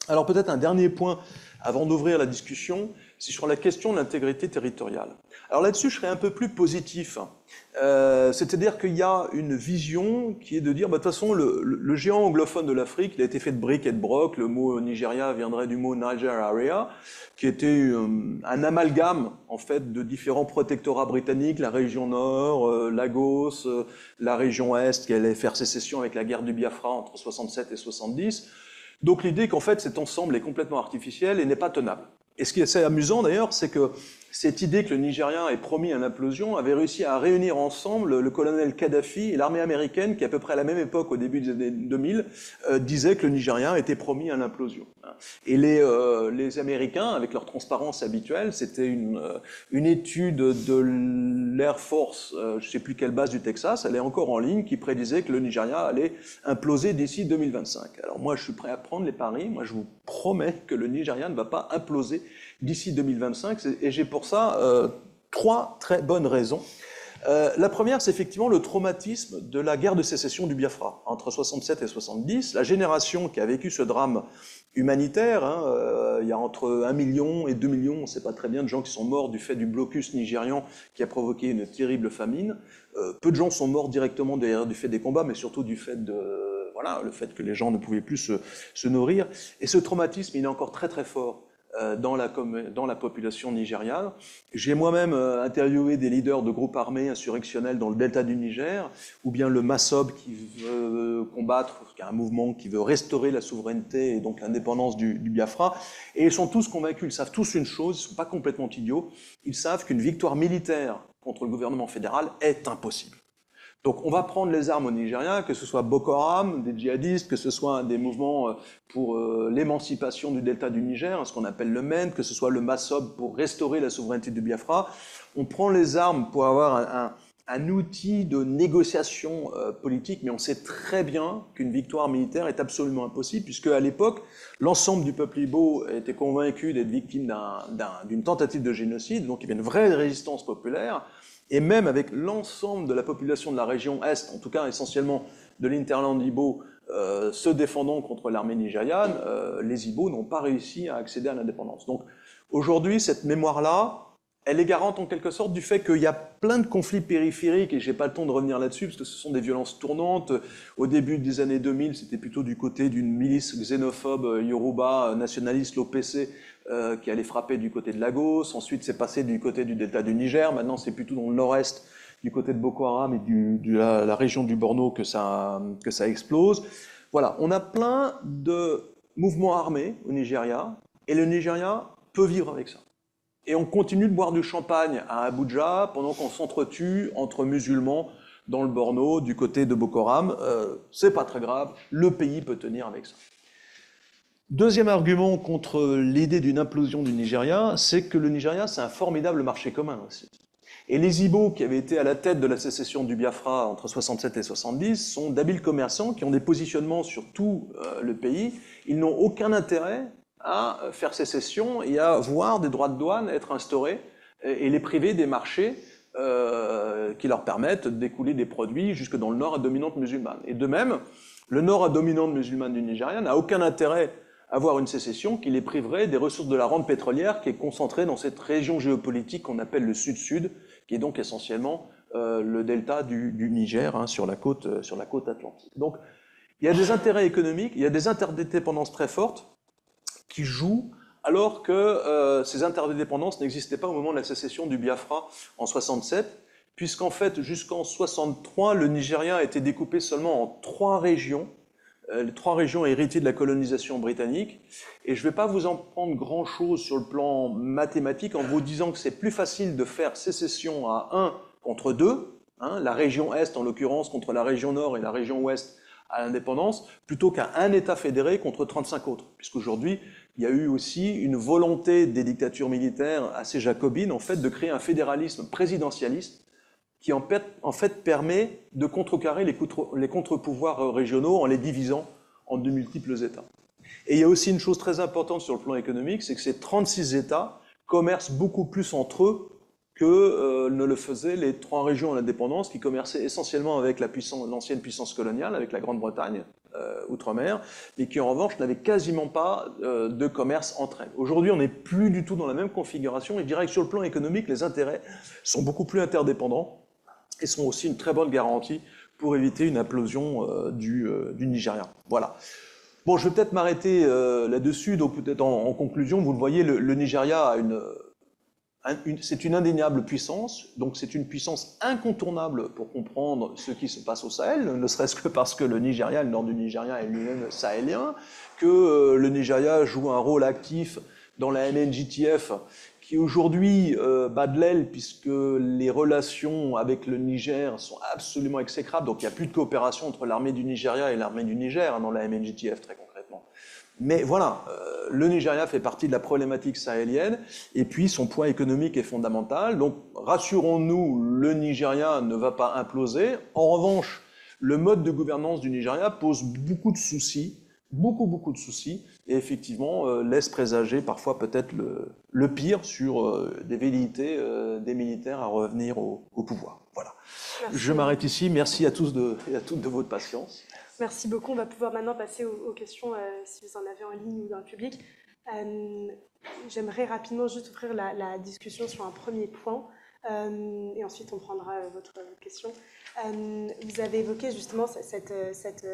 Alors peut-être un dernier point avant d'ouvrir la discussion, c'est sur la question de l'intégrité territoriale. Alors là-dessus, je serais un peu plus positif. C'est-à-dire qu'il y a une vision qui est de dire, de toute façon, le géant anglophone de l'Afrique, il a été fait de briques et de broc. Le mot Nigeria viendrait du mot Niger Area, qui était un amalgame, en fait, de différents protectorats britanniques, la région nord, Lagos, la région est, qui allait faire sécession avec la guerre du Biafra entre 67 et 70. Donc l'idée qu'en fait, cet ensemble est complètement artificiel et n'est pas tenable. Et ce qui est assez amusant d'ailleurs, c'est que cette idée que le Nigeria ait promis une implosion avait réussi à réunir ensemble le colonel Kadhafi et l'armée américaine qui, à peu près à la même époque, au début des années 2000, disait que le Nigeria était promis à l'implosion. Et les Américains, avec leur transparence habituelle, c'était une étude de l'Air Force, je ne sais plus quelle base du Texas, elle est encore en ligne, qui prédisait que le Nigeria allait imploser d'ici 2025. Alors moi, je suis prêt à prendre les paris. Moi, je vous promets que le Nigeria ne va pas imploser d'ici 2025, et j'ai pour ça 3 très bonnes raisons. La première, c'est effectivement le traumatisme de la guerre de sécession du Biafra, entre 67 et 70. La génération qui a vécu ce drame humanitaire, il y a entre 1 million et 2 millions, on ne sait pas très bien, de gens qui sont morts du fait du blocus nigérian qui a provoqué une terrible famine. Peu de gens sont morts directement du fait des combats, mais surtout du fait le fait que les gens ne pouvaient plus se nourrir. Et ce traumatisme, il est encore très très fort dans la population nigériane. J'ai moi-même interviewé des leaders de groupes armés insurrectionnels dans le delta du Niger, ou bien le MASSOB qui veut combattre, qui est un mouvement qui veut restaurer la souveraineté et donc l'indépendance du Biafra. Et ils sont tous convaincus, ils savent tous une chose, ils ne sont pas complètement idiots, ils savent qu'une victoire militaire contre le gouvernement fédéral est impossible. Donc on va prendre les armes au Nigeria, que ce soit Boko Haram, des djihadistes, que ce soit des mouvements pour l'émancipation du delta du Niger, ce qu'on appelle le MEN, que ce soit le MASSOB pour restaurer la souveraineté du Biafra. On prend les armes pour avoir un outil de négociation politique, mais on sait très bien qu'une victoire militaire est absolument impossible, puisque à l'époque, l'ensemble du peuple Igbo était convaincu d'être victime d'une tentative de génocide, donc il y avait une vraie résistance populaire. Et même avec l'ensemble de la population de la région Est, en tout cas essentiellement de l'Interland Igbo, se défendant contre l'armée nigériane, les Igbo n'ont pas réussi à accéder à l'indépendance. Donc aujourd'hui, cette mémoire-là, elle est garante en quelque sorte du fait qu'il y a plein de conflits périphériques, et je n'ai pas le temps de revenir là-dessus, parce que ce sont des violences tournantes. Au début des années 2000, c'était plutôt du côté d'une milice xénophobe yoruba nationaliste, l'OPC, qui allait frapper du côté de Lagos. Ensuite, c'est passé du côté du delta du Niger. Maintenant, c'est plutôt dans le nord-est, du côté de Boko Haram et de la région du Borno que ça explose. Voilà, on a plein de mouvements armés au Nigeria, et le Nigeria peut vivre avec ça. Et on continue de boire du champagne à Abuja pendant qu'on s'entretue entre musulmans dans le Borno, du côté de Boko Haram. C'est pas très grave, le pays peut tenir avec ça. Deuxième argument contre l'idée d'une implosion du Nigeria, c'est que le Nigeria, c'est un formidable marché commun aussi. Et les Igbo, qui avaient été à la tête de la sécession du Biafra entre 67 et 70, sont d'habiles commerçants qui ont des positionnements sur tout le pays. Ils n'ont aucun intérêt à faire sécession et à voir des droits de douane être instaurés et les priver des marchés qui leur permettent d'écouler des produits jusque dans le nord à dominante musulmane. Et de même, le nord à dominante musulmane du Nigeria n'a aucun intérêt à avoir une sécession qui les priverait des ressources de la rente pétrolière qui est concentrée dans cette région géopolitique qu'on appelle le Sud-Sud, qui est donc essentiellement le delta du Niger, hein, sur la côte atlantique. Donc, il y a des intérêts économiques, il y a des interdépendances très fortes qui jouent alors que ces interdépendances n'existaient pas au moment de la sécession du Biafra en 67, puisqu'en fait, jusqu'en 63, le Nigeria a été découpé seulement en 3 régions, les 3 régions héritées de la colonisation britannique, et je ne vais pas vous en prendre grand-chose sur le plan mathématique en vous disant que c'est plus facile de faire sécession à 1 contre 2, hein, la région Est en l'occurrence contre la région Nord et la région Ouest à l'indépendance, plutôt qu'à un État fédéré contre 35 autres, puisqu'aujourd'hui, il y a eu aussi une volonté des dictatures militaires assez jacobines, en fait, de créer un fédéralisme présidentialiste qui en fait permet de contrecarrer les contre-pouvoirs régionaux en les divisant en de multiples États. Et il y a aussi une chose très importante sur le plan économique, c'est que ces 36 États commercent beaucoup plus entre eux que ne le faisaient les 3 régions en indépendance qui commerçaient essentiellement avec l'ancienne puissance coloniale, avec la Grande-Bretagne, outre-mer, mais qui en revanche n'avaient quasiment pas de commerce entre elles. Aujourd'hui, on n'est plus du tout dans la même configuration, et je dirais que sur le plan économique, les intérêts sont beaucoup plus interdépendants, et sont aussi une très bonne garantie pour éviter une implosion du Nigeria. Voilà. Bon, je vais peut-être m'arrêter là-dessus, donc peut-être en conclusion, vous le voyez, le Nigeria a c'est une indéniable puissance, donc c'est une puissance incontournable pour comprendre ce qui se passe au Sahel, ne serait-ce que parce que le Nigeria, le nord du Nigeria est lui-même sahélien, que le Nigeria joue un rôle actif dans la MNJTF, qui aujourd'hui bat de l'aile puisque les relations avec le Niger sont absolument exécrables, donc il n'y a plus de coopération entre l'armée du Nigeria et l'armée du Niger, hein, dans la MNJTF très concrètement. Mais voilà, le Nigeria fait partie de la problématique sahélienne, et puis son poids économique est fondamental, donc rassurons-nous, le Nigeria ne va pas imploser. En revanche, le mode de gouvernance du Nigeria pose beaucoup de soucis, beaucoup de soucis, et effectivement laisse présager parfois peut-être le pire sur des velléités des militaires à revenir au pouvoir. Voilà. Merci. Je m'arrête ici. Merci à tous et à toutes de votre patience. Merci beaucoup. On va pouvoir maintenant passer aux questions si vous en avez en ligne ou dans le public. J'aimerais rapidement juste ouvrir la discussion sur un premier point. Et ensuite on prendra votre question. Vous avez évoqué justement cette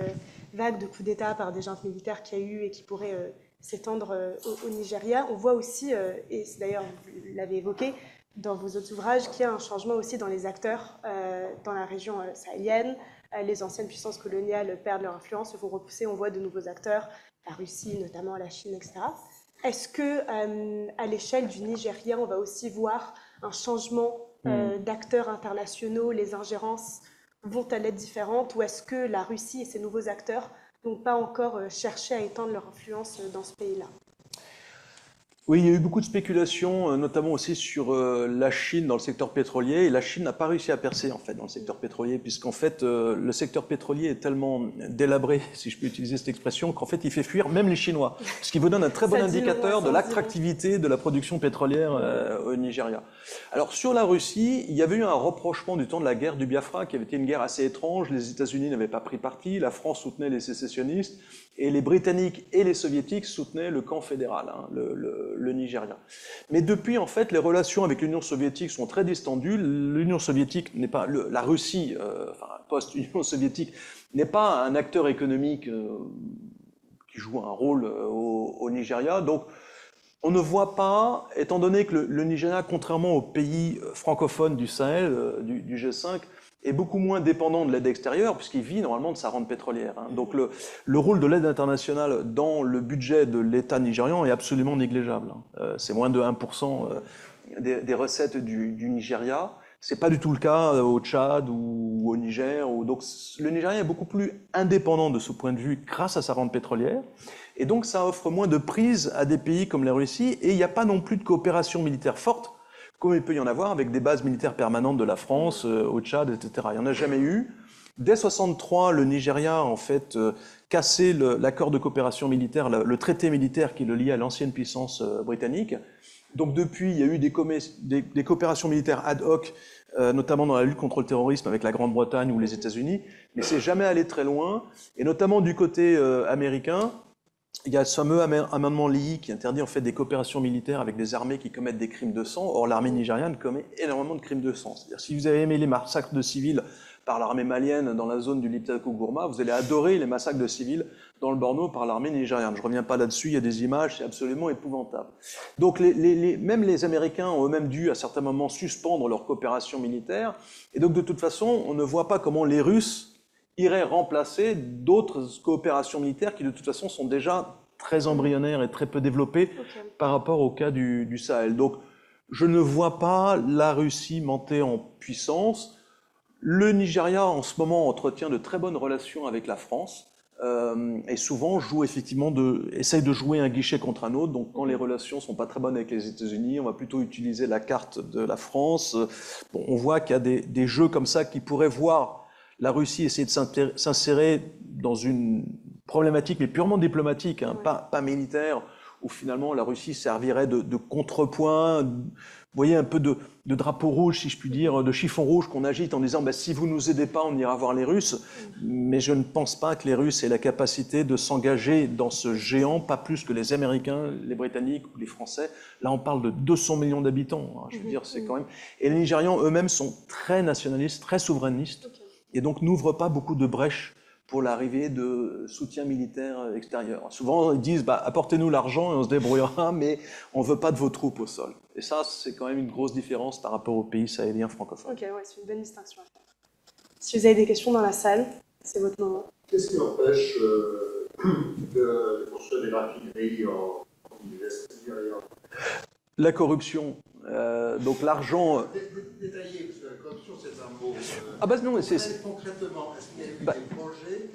vague de coups d'État par des juntes militaires qu'il y a eu et qui pourrait s'étendre au Nigeria. On voit aussi, et d'ailleurs vous l'avez évoqué dans vos autres ouvrages, qu'il y a un changement aussi dans les acteurs dans la région sahélienne. Les anciennes puissances coloniales perdent leur influence, se font repousser, on voit de nouveaux acteurs, la Russie notamment, la Chine, etc. Est-ce qu'à l'échelle du Nigeria, on va aussi voir un changement d'acteurs internationaux, les ingérences vont-elles être différentes, ou est-ce que la Russie et ses nouveaux acteurs n'ont pas encore cherché à étendre leur influence dans ce pays-là? Oui, il y a eu beaucoup de spéculations, notamment aussi sur la Chine dans le secteur pétrolier, et la Chine n'a pas réussi à percer en fait dans le secteur pétrolier, puisqu'en fait le secteur pétrolier est tellement délabré, si je peux utiliser cette expression, qu'en fait il fait fuir même les Chinois, ce qui vous donne un très bon indicateur de l'attractivité de la production pétrolière au Nigeria. Alors sur la Russie, il y avait eu un rapprochement du temps de la guerre du Biafra, qui avait été une guerre assez étrange, les États-Unis n'avaient pas pris parti, la France soutenait les sécessionnistes, et les Britanniques et les Soviétiques soutenaient le camp fédéral, hein, le Nigeria. Mais depuis, en fait, les relations avec l'Union soviétique sont très distendues. L'Union soviétique n'est pas, la Russie, enfin post-Union soviétique, n'est pas un acteur économique qui joue un rôle au Nigeria. Donc, on ne voit pas, étant donné que le Nigeria, contrairement aux pays francophones du Sahel, du G5, est beaucoup moins dépendant de l'aide extérieure, puisqu'il vit normalement de sa rente pétrolière. Hein. Donc le rôle de l'aide internationale dans le budget de l'État nigérian est absolument négligeable. Hein. C'est moins de 1% des recettes du Nigeria. C'est pas du tout le cas au Tchad ou au Niger. Donc le Nigeria est beaucoup plus indépendant de ce point de vue grâce à sa rente pétrolière. Et donc ça offre moins de prise à des pays comme la Russie, et il n'y a pas non plus de coopération militaire forte, comme il peut y en avoir avec des bases militaires permanentes de la France, au Tchad, etc. Il n'y en a jamais eu. Dès 1963, le Nigeria a en fait cassé l'accord de coopération militaire, le traité militaire qui le liait à l'ancienne puissance britannique. Donc depuis, il y a eu des coopérations militaires ad hoc, notamment dans la lutte contre le terrorisme avec la Grande-Bretagne ou les États-Unis, mais c'est jamais allé très loin. Et notamment du côté américain, il y a ce fameux amendement Lee qui interdit en fait des coopérations militaires avec des armées qui commettent des crimes de sang. Or, l'armée nigériane commet énormément de crimes de sang. C'est-à-dire, si vous avez aimé les massacres de civils par l'armée malienne dans la zone du Liptako-Gourma, vous allez adorer les massacres de civils dans le Borno par l'armée nigériane. Je ne reviens pas là-dessus, il y a des images, c'est absolument épouvantable. Donc même les Américains ont eux-mêmes dû à certains moments suspendre leur coopération militaire, et donc de toute façon, on ne voit pas comment les Russes iraient remplacer d'autres coopérations militaires qui de toute façon sont déjà très embryonnaires et très peu développées par rapport au cas du Sahel. Donc je ne vois pas la Russie monter en puissance. Le Nigeria, en ce moment, entretient de très bonnes relations avec la France et souvent essaye de jouer un guichet contre un autre. Donc, quand les relations sont pas très bonnes avec les États-Unis, on va plutôt utiliser la carte de la France. Bon, on voit qu'il y a des jeux comme ça qui pourraient voir la Russie essayer de s'insérer dans une problématique, mais purement diplomatique, hein, pas militaire, où finalement la Russie servirait de contrepoint. Vous voyez, un peu de drapeau rouge, si je puis dire, de chiffon rouge qu'on agite en disant si vous ne nous aidez pas, on ira voir les Russes. Mais je ne pense pas que les Russes aient la capacité de s'engager dans ce géant, pas plus que les Américains, les Britanniques ou les Français. Là, on parle de 200 millions d'habitants. Hein, je veux dire, c'est quand même... Et les Nigérians eux-mêmes sont très nationalistes, très souverainistes, et donc n'ouvrent pas beaucoup de brèches pour l'arrivée de soutien militaire extérieur. Souvent, ils disent apportez-nous l'argent et on se débrouillera, mais on ne veut pas de vos troupes au sol. Et ça, c'est quand même une grosse différence par rapport aux pays sahéliens francophones. Ok, ouais, c'est une bonne distinction à faire. Si vous avez des questions dans la salle, c'est votre moment. Qu'est-ce qui empêche de construire des raffineries en Nigeria? La corruption. Donc l'argent... Détaillé, parce que la corruption, c'est un mot... non, mais c'est... Concrètement, est-ce qu'il y a eu des projets?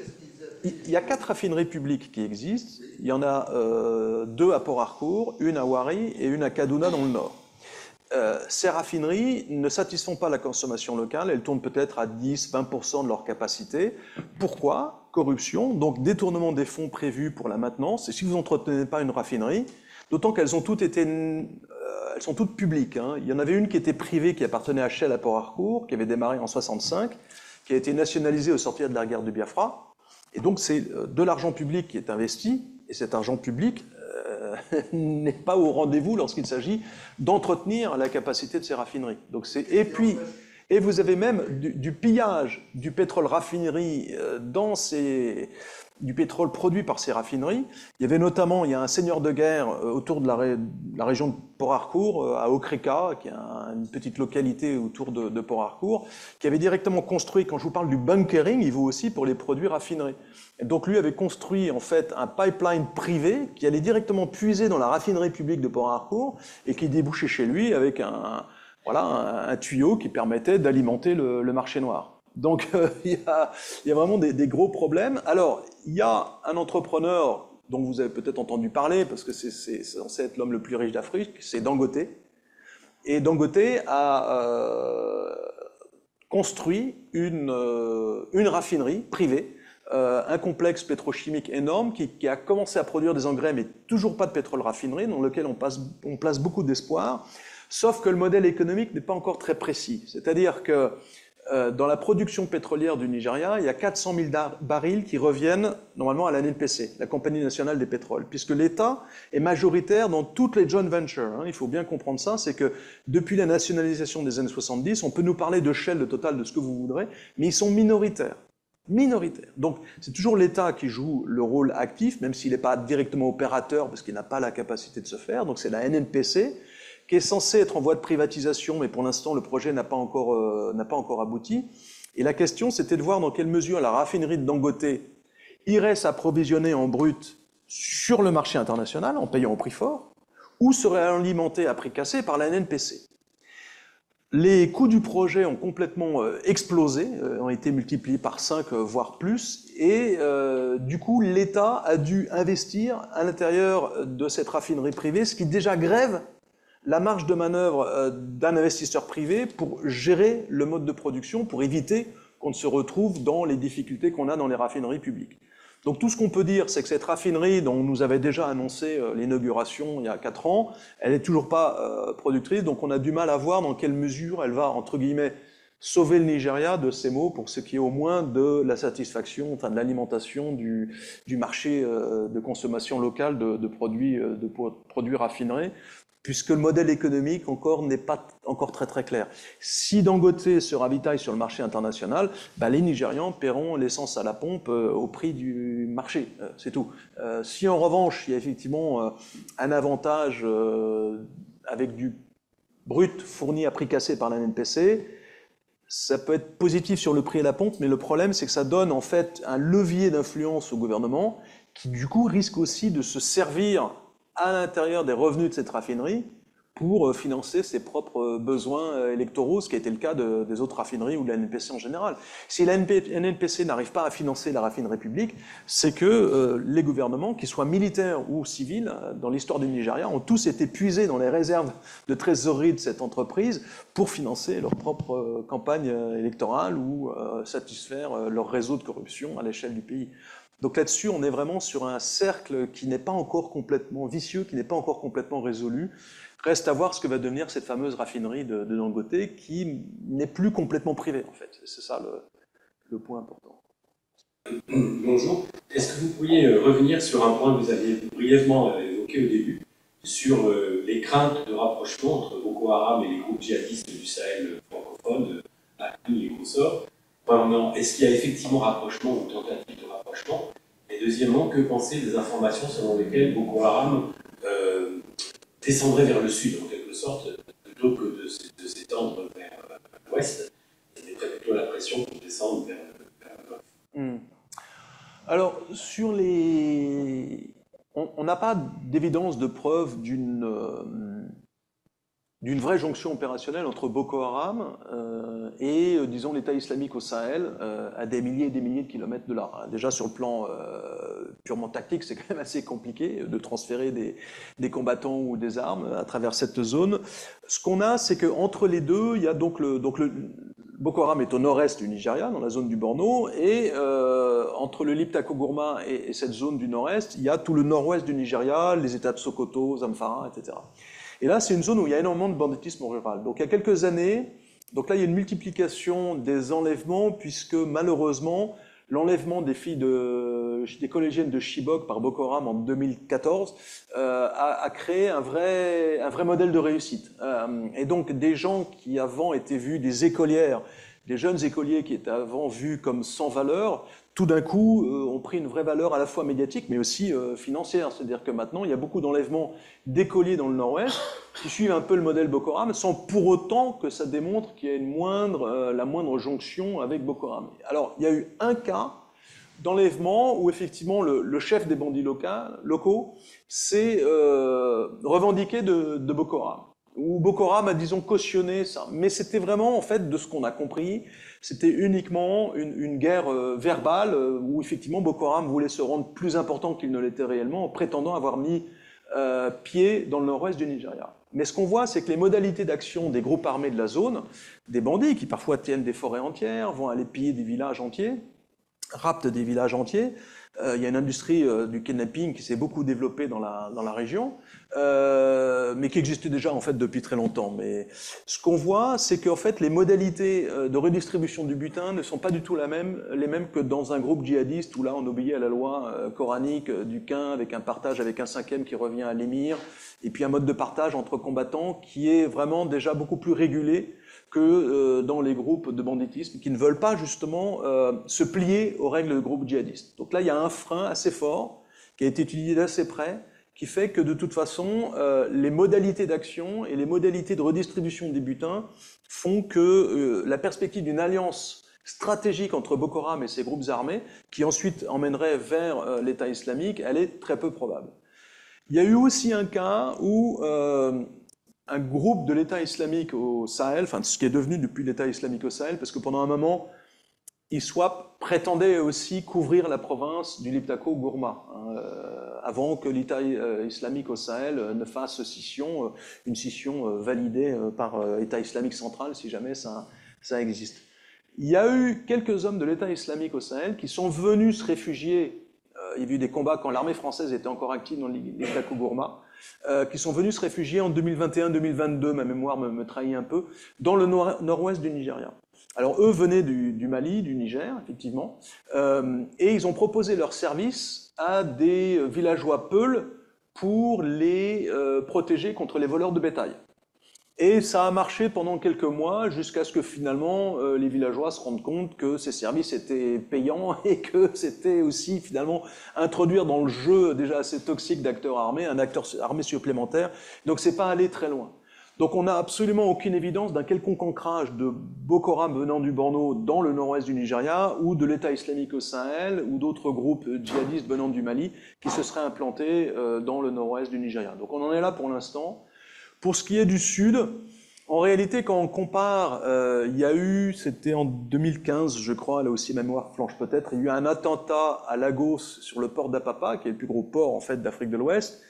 Il y a 4 raffineries publiques qui existent. Il y en a 2 à Port Harcourt, une à Wari et une à Kaduna dans le nord. Ces raffineries ne satisfont pas la consommation locale, elles tournent peut-être à 10-20% de leur capacité. Pourquoi? Corruption, donc détournement des fonds prévus pour la maintenance. Et si vous n'entretenez pas une raffinerie, d'autant qu'elles ont toutes été... elles sont toutes publiques. Hein. Il y en avait une qui était privée, qui appartenait à Shell à Port Harcourt, qui avait démarré en 1965, qui a été nationalisée au sortir de la guerre du Biafra. Et donc c'est de l'argent public qui est investi, et cet argent public n'est pas au rendez-vous lorsqu'il s'agit d'entretenir la capacité de ces raffineries. Donc et vous avez même du pillage du pétrole raffinerie du pétrole produit par ces raffineries. Il y a un seigneur de guerre autour de la région de Port Harcourt, à Okreka, qui est une petite localité autour de Port Harcourt, qui avait directement construit, quand je vous parle du bunkering, il vaut aussi pour les produits raffinés. Et donc lui avait construit en fait un pipeline privé qui allait directement puiser dans la raffinerie publique de Port Harcourt et qui débouchait chez lui avec un tuyau qui permettait d'alimenter le marché noir. Donc il y a vraiment des gros problèmes. Alors, il y a un entrepreneur dont vous avez peut-être entendu parler, parce que c'est censé être l'homme le plus riche d'Afrique, c'est Dangote. Et Dangote a construit une raffinerie privée, un complexe pétrochimique énorme qui a commencé à produire des engrais, mais toujours pas de pétrole raffinerie, dans lequel on place beaucoup d'espoir, sauf que le modèle économique n'est pas encore très précis. C'est-à-dire que dans la production pétrolière du Nigeria, il y a 400 000 barils qui reviennent normalement à la NNPC, la Compagnie nationale des pétroles, puisque l'État est majoritaire dans toutes les joint ventures. Hein. Il faut bien comprendre ça, c'est que depuis la nationalisation des années 70, on peut nous parler de Shell, de Total, de ce que vous voudrez, mais ils sont minoritaires. Donc c'est toujours l'État qui joue le rôle actif, même s'il n'est pas directement opérateur, parce qu'il n'a pas la capacité de se faire. Donc c'est la NNPC qui est censée être en voie de privatisation, mais pour l'instant le projet n'a pas encore abouti. Et la question, c'était de voir dans quelle mesure la raffinerie de Dangote irait s'approvisionner en brut sur le marché international, en payant au prix fort, ou serait alimentée à prix cassé par la NNPC. Les coûts du projet ont complètement explosé, ont été multipliés par 5, voire plus, et du coup l'État a dû investir à l'intérieur de cette raffinerie privée, ce qui déjà grève la marge de manœuvre d'un investisseur privé pour gérer le mode de production, pour éviter qu'on ne se retrouve dans les difficultés qu'on a dans les raffineries publiques. Donc tout ce qu'on peut dire, c'est que cette raffinerie, dont on nous avait déjà annoncé l'inauguration il y a 4 ans, elle n'est toujours pas productrice, donc on a du mal à voir dans quelle mesure elle va, entre guillemets, sauver le Nigeria de ces maux, pour ce qui est au moins de la satisfaction, enfin de l'alimentation du marché de consommation locale de produits raffinés, puisque le modèle économique encore n'est pas encore très très clair. Si Dangote se ravitaille sur le marché international, les Nigérians paieront l'essence à la pompe au prix du marché, c'est tout. Si en revanche il y a effectivement un avantage avec du brut fourni à prix cassé par la NNPC, ça peut être positif sur le prix à la pompe, mais le problème c'est que ça donne en fait un levier d'influence au gouvernement qui du coup risque aussi de se servir à l'intérieur des revenus de cette raffinerie pour financer ses propres besoins électoraux, ce qui a été le cas des autres raffineries ou de la NNPC en général. Si la NNPC n'arrive pas à financer la raffinerie publique, c'est que les gouvernements, qu'ils soient militaires ou civils, dans l'histoire du Nigeria, ont tous été puisés dans les réserves de trésorerie de cette entreprise pour financer leur propre campagne électorale ou satisfaire leur réseau de corruption à l'échelle du pays. Donc là-dessus, on est vraiment sur un cercle qui n'est pas encore complètement vicieux, qui n'est pas encore complètement résolu. Reste à voir ce que va devenir cette fameuse raffinerie de Dangote, qui n'est plus complètement privée, en fait. C'est ça le point important. Bonjour. Est-ce que vous pourriez revenir sur un point que vous aviez brièvement évoqué au début, sur les craintes de rapprochement entre Boko Haram et les groupes djihadistes du Sahel francophone, AQMI et consorts? Premièrement, est-ce qu'il y a effectivement rapprochement ou tentative de rapprochement? Et deuxièmement, que penser des informations selon lesquelles Boko Haram descendrait vers le sud, en quelque sorte, plutôt que de s'étendre vers l'ouest? Il y a plutôt l'impression qu'on descende vers le nord. Alors, sur les... On n'a pas d'évidence de preuve d'une vraie jonction opérationnelle entre Boko Haram et, disons, l'État islamique au Sahel, à des milliers et des milliers de kilomètres de là. Déjà, sur le plan purement tactique, c'est quand même assez compliqué de transférer des combattants ou des armes à travers cette zone. Ce qu'on a, c'est qu'entre les deux, il y a donc le Boko Haram est au nord-est du Nigeria, dans la zone du Borno, et entre le Liptako-Gourma et cette zone du nord-est, il y a tout le nord-ouest du Nigeria, les États de Sokoto, Zamfara, etc. Et là, c'est une zone où il y a énormément de banditisme rural. Donc, il y a quelques années, donc là, il y a une multiplication des enlèvements, puisque malheureusement, l'enlèvement des filles des collégiennes de Chibok par Boko Haram en 2014 a créé un vrai modèle de réussite. Et donc, des gens qui avant étaient vus, des écolières, des jeunes écoliers qui étaient avant vus comme sans valeur, tout d'un coup, ont pris une vraie valeur à la fois médiatique, mais aussi financière. C'est-à-dire que maintenant, il y a beaucoup d'enlèvements d'écoliers dans le nord-ouest qui suivent un peu le modèle Boko Haram, sans pour autant que ça démontre qu'il y a la moindre jonction avec Boko Haram. Alors, il y a eu un cas d'enlèvement où effectivement le chef des bandits locaux s'est revendiqué de Boko Haram. Où Boko Haram a, disons, cautionné ça. Mais c'était vraiment, en fait, de ce qu'on a compris, c'était uniquement une guerre verbale où, effectivement, Boko Haram voulait se rendre plus important qu'il ne l'était réellement en prétendant avoir mis pied dans le nord-ouest du Nigeria. Mais ce qu'on voit, c'est que les modalités d'action des groupes armés de la zone, des bandits qui parfois tiennent des forêts entières, vont aller piller des villages entiers, raptent des villages entiers. Il y a une industrie du kidnapping qui s'est beaucoup développée dans la région, mais qui existait déjà en fait depuis très longtemps. Mais ce qu'on voit, c'est qu'en fait les modalités de redistribution du butin ne sont pas du tout les mêmes que dans un groupe djihadiste où là on obéit à la loi coranique du Quin avec un partage avec un cinquième qui revient à l'émir, et puis un mode de partage entre combattants qui est vraiment déjà beaucoup plus régulé que dans les groupes de banditisme qui ne veulent pas justement se plier aux règles de groupes djihadistes. Donc là, il y a un frein assez fort qui a été étudié d'assez près, qui fait que de toute façon, les modalités d'action et les modalités de redistribution des butins font que la perspective d'une alliance stratégique entre Boko Haram et ses groupes armés, qui ensuite emmènerait vers l'État islamique, elle est très peu probable. Il y a eu aussi un cas où un groupe de l'État islamique au Sahel, enfin ce qui est devenu depuis l'État islamique au Sahel, parce que pendant un moment, ISWAP prétendait aussi couvrir la province du Liptako-Gourma, avant que l'État islamique au Sahel ne fasse scission, une scission validée par État islamique central, si jamais ça existe. Il y a eu quelques hommes de l'État islamique au Sahel qui sont venus se réfugier, il y a eu des combats quand l'armée française était encore active dans l'Liptako-Gourma, qui sont venus se réfugier en 2021-2022, ma mémoire me trahit un peu, dans le nord-ouest du Nigeria. Alors eux venaient du Mali, du Niger, effectivement, et ils ont proposé leur service à des villageois peuls pour les protéger contre les voleurs de bétail. Et ça a marché pendant quelques mois, jusqu'à ce que finalement les villageois se rendent compte que ces services étaient payants et que c'était aussi finalement introduire dans le jeu déjà assez toxique d'acteurs armés, un acteur armé supplémentaire. Donc c'est pas allé très loin. Donc on n'a absolument aucune évidence d'un quelconque ancrage de Boko Haram venant du Borno dans le nord-ouest du Nigeria, ou de l'État islamique au Sahel, ou d'autres groupes djihadistes venant du Mali qui se seraient implantés dans le nord-ouest du Nigeria. Donc on en est là pour l'instant. Pour ce qui est du sud, en réalité, quand on compare, il y a eu, c'était en 2015, je crois, là aussi ma mémoire flanche peut-être, il y a eu un attentat à Lagos sur le port d'Apapa, qui est le plus gros port en fait d'Afrique de l'Ouest,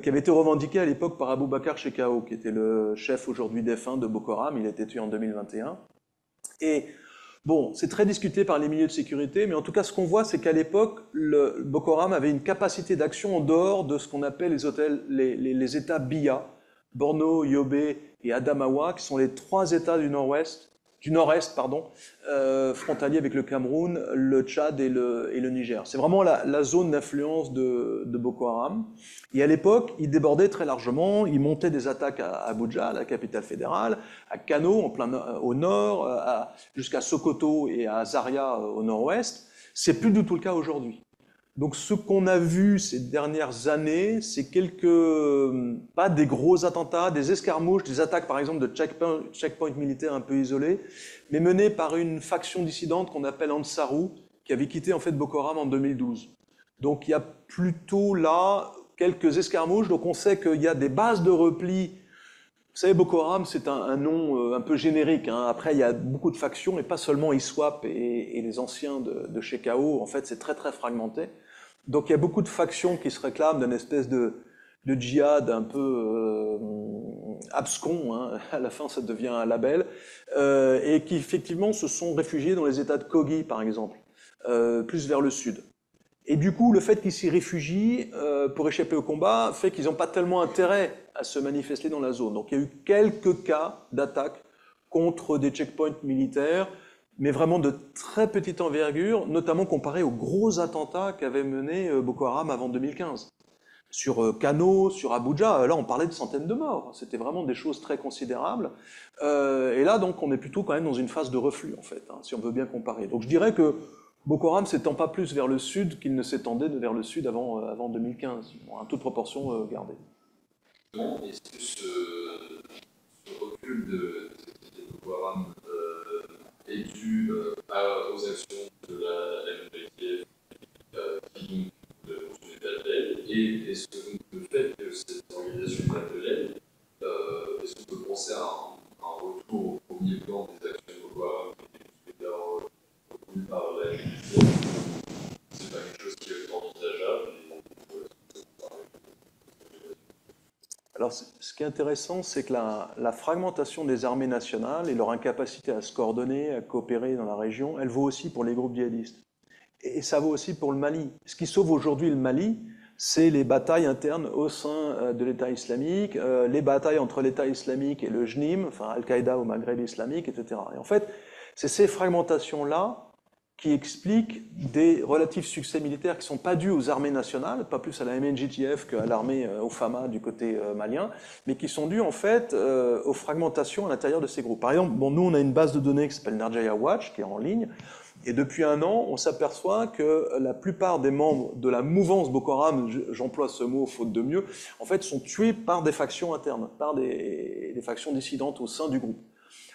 qui avait été revendiqué à l'époque par Aboubacar Shekau, qui était le chef aujourd'hui défunt de Boko Haram. Il a été tué en 2021. Et bon, c'est très discuté par les milieux de sécurité, mais en tout cas, ce qu'on voit, c'est qu'à l'époque, le Boko Haram avait une capacité d'action en dehors de ce qu'on appelle les États BIA, Borno, Yobe et Adamawa, qui sont les trois États du nord-est, frontaliers avec le Cameroun, le Tchad et le Niger. C'est vraiment la zone d'influence de Boko Haram. Et à l'époque, ils débordaient très largement, ils montaient des attaques à Abuja, la capitale fédérale, à Kano, au nord, jusqu'à Sokoto et à Zaria au nord-ouest. C'est plus du tout le cas aujourd'hui. Donc ce qu'on a vu ces dernières années, c'est pas des gros attentats, des escarmouches, des attaques par exemple de checkpoints militaires un peu isolés, mais menées par une faction dissidente qu'on appelle Ansarou, qui avait quitté en fait Boko Haram en 2012. Donc il y a plutôt là quelques escarmouches, donc on sait qu'il y a des bases de repli. Vous savez, Boko Haram, c'est un nom un peu générique. Hein. Après, il y a beaucoup de factions, et pas seulement ISWAP et les anciens de Shekau. En fait, c'est très très fragmenté. Donc il y a beaucoup de factions qui se réclament d'une espèce de djihad un peu abscon. Hein. À la fin, ça devient un label. Et qui, effectivement, se sont réfugiés dans les États de Kogi, par exemple, plus vers le sud. Et du coup, le fait qu'ils s'y réfugient pour échapper au combat fait qu'ils n'ont pas tellement intérêt à se manifester dans la zone. Donc il y a eu quelques cas d'attaques contre des checkpoints militaires, mais vraiment de très petite envergure, notamment comparé aux gros attentats qu'avait mené Boko Haram avant 2015. Sur Kano, sur Abuja, là on parlait de centaines de morts. C'était vraiment des choses très considérables. Et là donc on est plutôt quand même dans une phase de reflux en fait, hein, si on veut bien comparer. Donc je dirais que Boko Haram s'étend pas plus vers le sud qu'il ne s'étendait vers le sud avant 2015, en toute proportion gardée. Est-ce que ce recul de Boko Haram est dû aux actions de la MNJTF qui donc poursuivent l'appel, et est-ce que le fait que cette organisation de l'appel, est-ce qu'on peut penser à un retour au premier plan des actions de Boko Haram qui est reconnu par la MNJTF? C'est pas quelque chose qui est envisageable? Alors, ce qui est intéressant, c'est que la fragmentation des armées nationales et leur incapacité à se coordonner, à coopérer dans la région, elle vaut aussi pour les groupes djihadistes. Et ça vaut aussi pour le Mali. Ce qui sauve aujourd'hui le Mali, c'est les batailles internes au sein de l'État islamique, les batailles entre l'État islamique et le JNIM, enfin Al-Qaïda au Maghreb islamique, etc. Et en fait, c'est ces fragmentations-là qui expliquent des relatifs succès militaires qui ne sont pas dus aux armées nationales, pas plus à la MNJTF qu'à l'armée au Fama du côté malien, mais qui sont dus en fait aux fragmentations à l'intérieur de ces groupes. Par exemple, nous on a une base de données qui s'appelle Narjaya Watch, qui est en ligne, et depuis un an, on s'aperçoit que la plupart des membres de la mouvance Boko Haram, j'emploie ce mot faute de mieux, en fait sont tués par des factions internes, par des factions dissidentes au sein du groupe.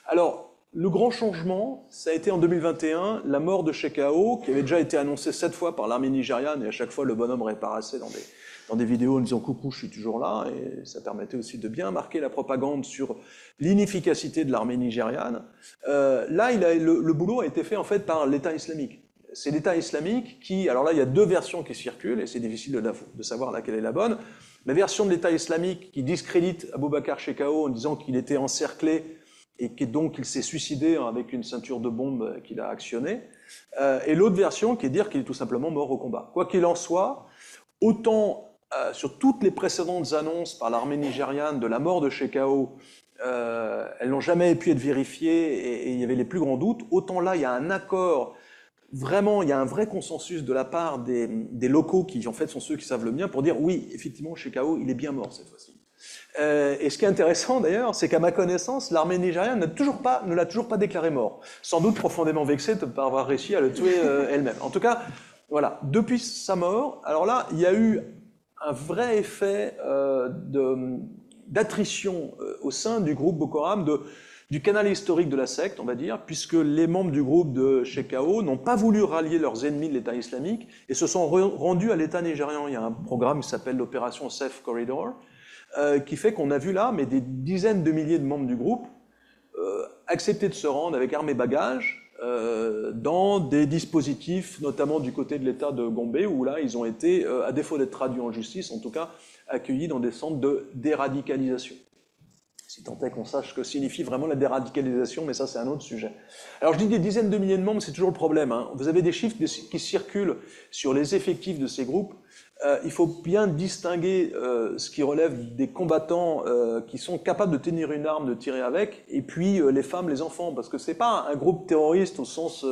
Alors, le grand changement, ça a été en 2021, la mort de Shekau, qui avait déjà été annoncée 7 fois par l'armée nigériane, et à chaque fois le bonhomme réapparaissait dans des vidéos en disant « Coucou, je suis toujours là », et ça permettait aussi de bien marquer la propagande sur l'inefficacité de l'armée nigériane. Là, le boulot a été fait en fait par l'État islamique. C'est l'État islamique qui... Alors là, il y a 2 versions qui circulent, et c'est difficile de savoir laquelle est la bonne. La version de l'État islamique qui discrédite Aboubacar Shekau en disant qu'il était encerclé et que donc il s'est suicidé avec une ceinture de bombe qu'il a actionnée, et l'autre version qui est de dire qu'il est tout simplement mort au combat. Quoi qu'il en soit, autant sur toutes les précédentes annonces par l'armée nigériane de la mort de Shekau, elles n'ont jamais pu être vérifiées et il y avait les plus grands doutes, autant là il y a un accord, vraiment il y a un vrai consensus de la part des locaux qui en fait sont ceux qui savent le bien pour dire oui, effectivement Shekau il est bien mort cette fois-ci. Et ce qui est intéressant d'ailleurs, c'est qu'à ma connaissance, l'armée nigériane ne l'a toujours pas déclaré mort. Sans doute profondément vexée de ne pas avoir réussi à le tuer elle-même. En tout cas, voilà, depuis sa mort, alors là, il y a eu un vrai effet d'attrition au sein du groupe Boko Haram, du canal historique de la secte, on va dire, puisque les membres du groupe de Shekau n'ont pas voulu rallier leurs ennemis de l'État islamique et se sont rendus à l'État nigérian. Il y a un programme qui s'appelle l'opération Safe Corridor, qui fait qu'on a vu là, mais des dizaines de milliers de membres du groupe accepter de se rendre avec armes et bagages dans des dispositifs, notamment du côté de l'État de Gombe, où là, ils ont été, à défaut d'être traduits en justice, en tout cas, accueillis dans des centres de déradicalisation. Si tant est qu'on sache ce que signifie vraiment la déradicalisation, mais ça, c'est un autre sujet. Alors, je dis des dizaines de milliers de membres, c'est toujours le problème, hein. Vous avez des chiffres qui circulent sur les effectifs de ces groupes. Il faut bien distinguer ce qui relève des combattants qui sont capables de tenir une arme, de tirer avec, et puis les femmes, les enfants, parce que c'est pas un groupe terroriste au sens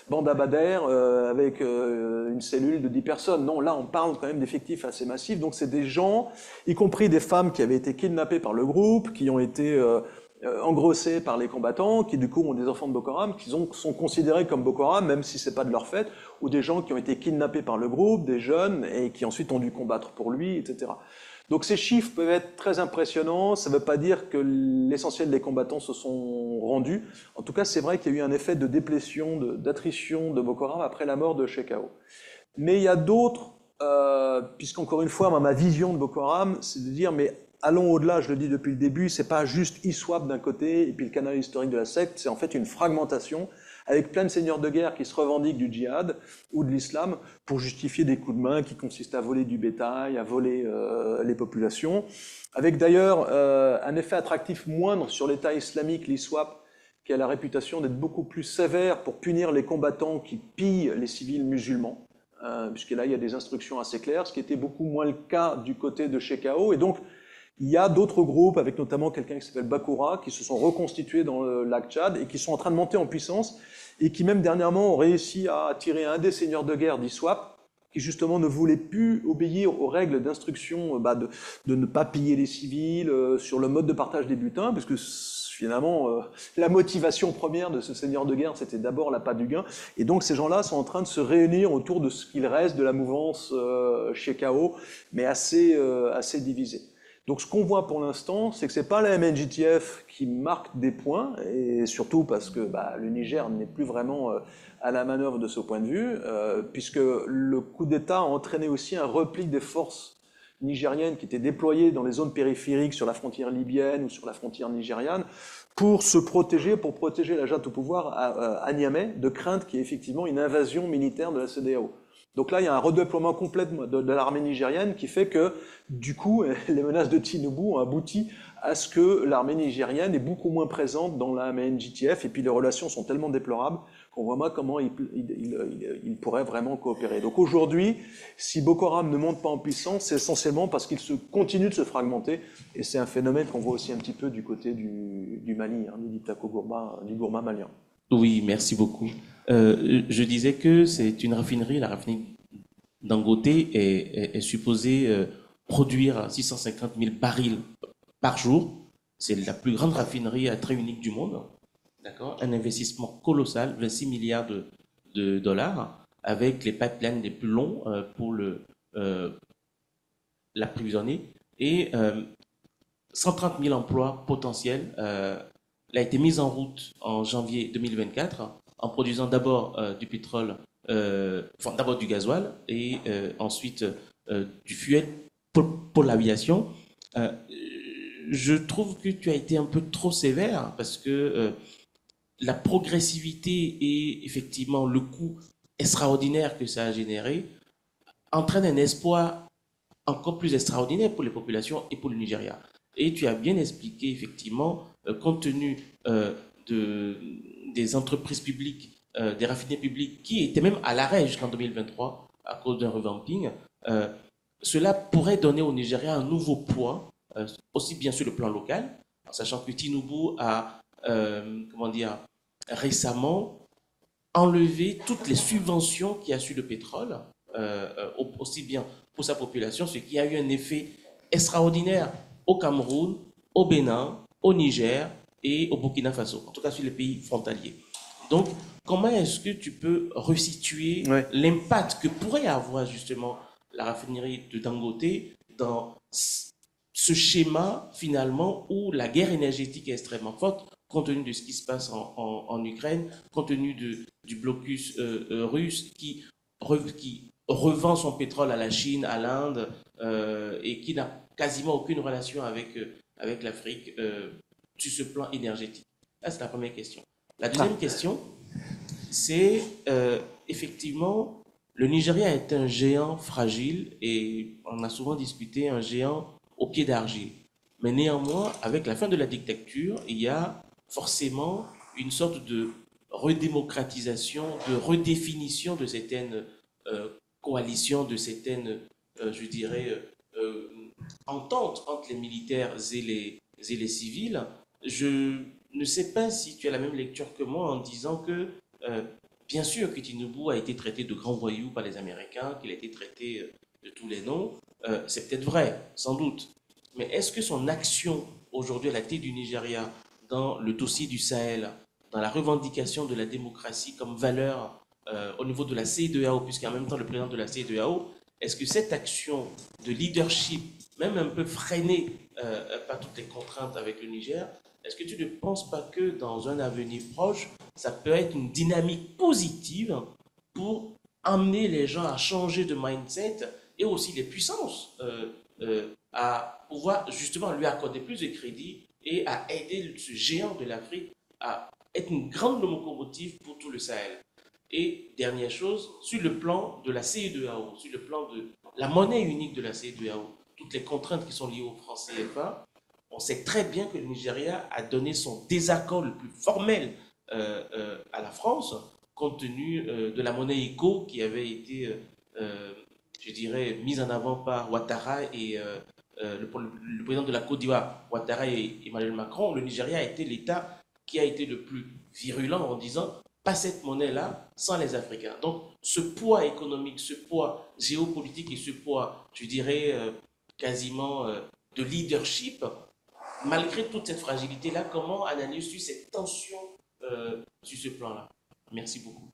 bande à Bader avec une cellule de 10 personnes. Non, là on parle quand même d'effectifs assez massifs, donc c'est des gens, y compris des femmes qui avaient été kidnappées par le groupe, qui ont été engrossés par les combattants, qui du coup ont des enfants de Boko Haram, qui sont considérés comme Boko Haram, même si c'est pas de leur fait, ou des gens qui ont été kidnappés par le groupe, des jeunes, et qui ensuite ont dû combattre pour lui, etc. Donc ces chiffres peuvent être très impressionnants, ça ne veut pas dire que l'essentiel des combattants se sont rendus. En tout cas, c'est vrai qu'il y a eu un effet de déplétion, d'attrition de Boko Haram après la mort de Shekau. Mais il y a d'autres, puisqu'encore une fois, ma vision de Boko Haram, c'est de dire, mais allons au-delà, je le dis depuis le début, c'est pas juste ISWAP d'un côté et puis le canal historique de la secte, c'est en fait une fragmentation avec plein de seigneurs de guerre qui se revendiquent du djihad ou de l'islam pour justifier des coups de main qui consistent à voler du bétail, à voler les populations, avec d'ailleurs un effet attractif moindre sur l'État islamique, l'ISWAP, qui a la réputation d'être beaucoup plus sévère pour punir les combattants qui pillent les civils musulmans, puisque là il y a des instructions assez claires, ce qui était beaucoup moins le cas du côté de Shekau, et donc il y a d'autres groupes, avec notamment quelqu'un qui s'appelle Bakura, qui se sont reconstitués dans le lac Tchad et qui sont en train de monter en puissance et qui même dernièrement ont réussi à attirer un des seigneurs de guerre d'ISWAP, qui justement ne voulait plus obéir aux règles d'instruction de ne pas piller les civils, sur le mode de partage des butins, parce que finalement la motivation première de ce seigneur de guerre, c'était d'abord l'appât du gain. Et donc ces gens-là sont en train de se réunir autour de ce qu'il reste de la mouvance Shekau, mais assez divisée. Donc ce qu'on voit pour l'instant, c'est que c'est pas la MNJTF qui marque des points, et surtout parce que le Niger n'est plus vraiment à la manœuvre de ce point de vue, puisque le coup d'État a entraîné aussi un repli des forces nigériennes qui étaient déployées dans les zones périphériques sur la frontière libyenne ou sur la frontière nigériane, pour se protéger, pour protéger la junte au pouvoir à Niamey, de crainte qu'il y ait effectivement une invasion militaire de la CEDEAO. Donc là, il y a un redéploiement complet de l'armée nigérienne qui fait que, du coup, les menaces de Tinubu ont abouti à ce que l'armée nigérienne est beaucoup moins présente dans la MNJTF, et puis les relations sont tellement déplorables qu'on voit mal comment ils pourraient vraiment coopérer. Donc aujourd'hui, si Boko Haram ne monte pas en puissance, c'est essentiellement parce qu'il continue de se fragmenter, et c'est un phénomène qu'on voit aussi un petit peu du côté du Mali, du Diptako Gourma, du Gourma malien. Oui, merci beaucoup. Je disais que c'est une raffinerie, la raffinerie Dangote est supposée produire 650 000 barils par jour. C'est la plus grande raffinerie à trait unique du monde. D'accord ? Un investissement colossal, 26 milliards de dollars, avec les pipelines les plus longs pour l'approvisionner, et 130 000 emplois potentiels elle a été mise en route en janvier 2024 en produisant d'abord du pétrole, enfin d'abord du gasoil et ensuite du fuel pour l'aviation. Je trouve que tu as été un peu trop sévère parce que la progressivité et effectivement le coût extraordinaire que ça a généré entraîne un espoir encore plus extraordinaire pour les populations et pour le Nigeria. Et tu as bien expliqué effectivement, compte tenu des entreprises publiques, des raffineries publiques qui étaient même à l'arrêt jusqu'en 2023 à cause d'un revamping, cela pourrait donner au Nigeria un nouveau poids, aussi bien sur le plan local, en sachant que Tinubu a, comment dire, récemment enlevé toutes les subventions qu'il y a sur le pétrole, aussi bien pour sa population, ce qui a eu un effet extraordinaire au Cameroun, au Bénin, au Niger et au Burkina Faso, en tout cas sur les pays frontaliers. Donc, comment est-ce que tu peux resituer l'impact que pourrait avoir justement la raffinerie de Dangote dans ce schéma finalement où la guerre énergétique est extrêmement forte, compte tenu de ce qui se passe en Ukraine, compte tenu du blocus russe qui revend son pétrole à la Chine, à l'Inde, et qui n'a quasiment aucune relation avec l'Afrique sur ce plan énergétique. Ça, c'est la première question. La deuxième question, c'est effectivement, le Nigeria est un géant fragile et on a souvent discuté un géant au pied d'argile. Mais néanmoins, avec la fin de la dictature, il y a forcément une sorte de redémocratisation, de redéfinition de certaines coalitions, de certaines, je dirais, ententes entre les militaires et les civils. Je ne sais pas si tu as la même lecture que moi en disant que, bien sûr que Tinubu a été traité de grand voyou par les Américains, qu'il a été traité de tous les noms, c'est peut-être vrai, sans doute. Mais est-ce que son action aujourd'hui à la tête du Nigeria dans le dossier du Sahel, dans la revendication de la démocratie comme valeur au niveau de la CEDEAO, puisqu'en même temps le président de la CEDEAO, est-ce que cette action de leadership, même un peu freinée par toutes les contraintes avec le Niger, est-ce que tu ne penses pas que dans un avenir proche, ça peut être une dynamique positive pour amener les gens à changer de mindset et aussi les puissances à pouvoir justement lui accorder plus de crédit et à aider ce géant de l'Afrique à être une grande locomotive pour tout le Sahel. Et dernière chose, sur le plan de la CEDEAO, sur le plan de la monnaie unique de la CEDEAO, toutes les contraintes qui sont liées au franc CFA, on sait très bien que le Nigeria a donné son désaccord le plus formel à la France, compte tenu de la monnaie ECO qui avait été, je dirais, mise en avant par Ouattara et le président de la Côte d'Ivoire, Ouattara et Emmanuel Macron. Le Nigeria a été l'État qui a été le plus virulent en disant pas cette monnaie-là sans les Africains. Donc ce poids économique, ce poids géopolitique et ce poids, je dirais, quasiment de leadership, malgré toute cette fragilité-là, comment analyses-tu cette tension sur ce plan-là? Merci beaucoup.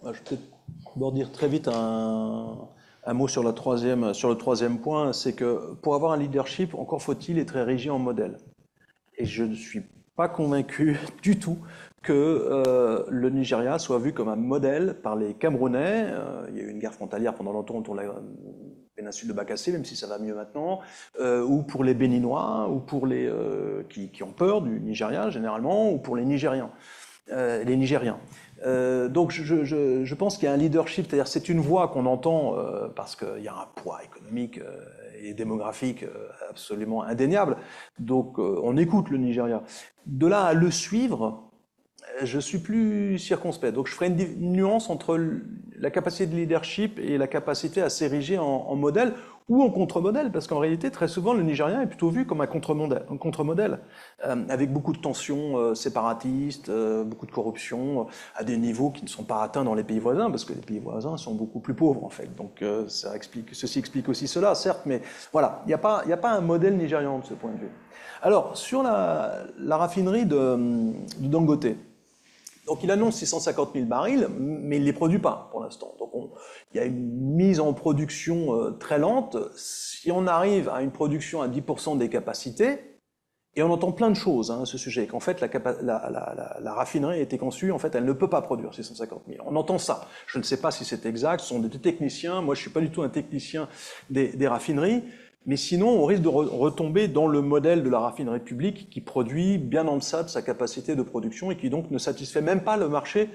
Je vais peut-être d'abord dire très vite un mot sur le troisième point, c'est que pour avoir un leadership, encore faut-il être érigé en modèle. Et je ne suis pas convaincu du tout que le Nigeria soit vu comme un modèle par les Camerounais. Il y a eu une guerre frontalière pendant longtemps autour de la péninsule de Bakassé, même si ça va mieux maintenant, ou pour les Béninois, ou pour les qui ont peur du Nigeria généralement, ou pour les Nigériens. Donc je pense qu'il y a un leadership, c'est-à-dire c'est une voix qu'on entend parce qu'il y a un poids économique et démographique absolument indéniable. Donc on écoute le Nigeria. De là à le suivre, je suis plus circonspect. Donc je ferai une nuance entre la capacité de leadership et la capacité à s'ériger en modèle ou en contre-modèle, parce qu'en réalité, très souvent, le Nigérien est plutôt vu comme un contre-modèle, avec beaucoup de tensions séparatistes, beaucoup de corruption, à des niveaux qui ne sont pas atteints dans les pays voisins, parce que les pays voisins sont beaucoup plus pauvres, en fait. Donc ceci explique aussi cela, certes, mais voilà, il n'y a pas un modèle nigérian de ce point de vue. Alors, sur la raffinerie de Dangote, donc il annonce 650 000 barils, mais il ne les produit pas pour l'instant. Donc il y a une mise en production très lente. Si on arrive à une production à 10% des capacités, Et on entend plein de choses à ce sujet, qu'en fait la raffinerie a été conçue, en fait elle ne peut pas produire 650 000. On entend ça. Je ne sais pas si c'est exact, ce sont des techniciens, moi je ne suis pas du tout un technicien des raffineries, mais sinon on risque de retomber dans le modèle de la raffinerie publique qui produit bien en deçà de sa capacité de production et qui donc ne satisfait même pas le marché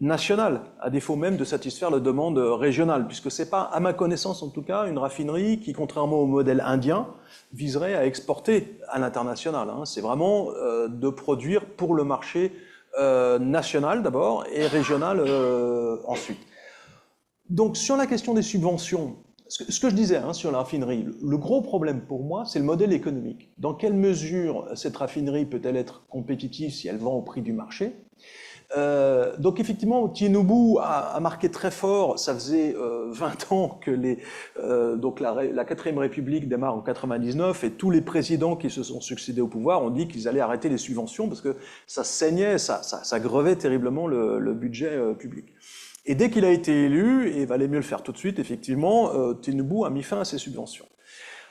national, à défaut même de satisfaire la demande régionale, puisque c'est pas, à ma connaissance en tout cas, une raffinerie qui, contrairement au modèle indien, viserait à exporter à l'international. C'est vraiment de produire pour le marché national d'abord et régional ensuite. Donc sur la question des subventions, ce que je disais sur la raffinerie, le gros problème pour moi, c'est le modèle économique. Dans quelle mesure cette raffinerie peut-elle être compétitive si elle vend au prix du marché ? Donc effectivement, Tinubu a marqué très fort, ça faisait 20 ans que donc la 4ème République démarre en 99 et tous les présidents qui se sont succédés au pouvoir ont dit qu'ils allaient arrêter les subventions parce que ça saignait, ça grevait terriblement le budget public. Et dès qu'il a été élu, et il valait mieux le faire tout de suite, effectivement, Tinubu a mis fin à ces subventions.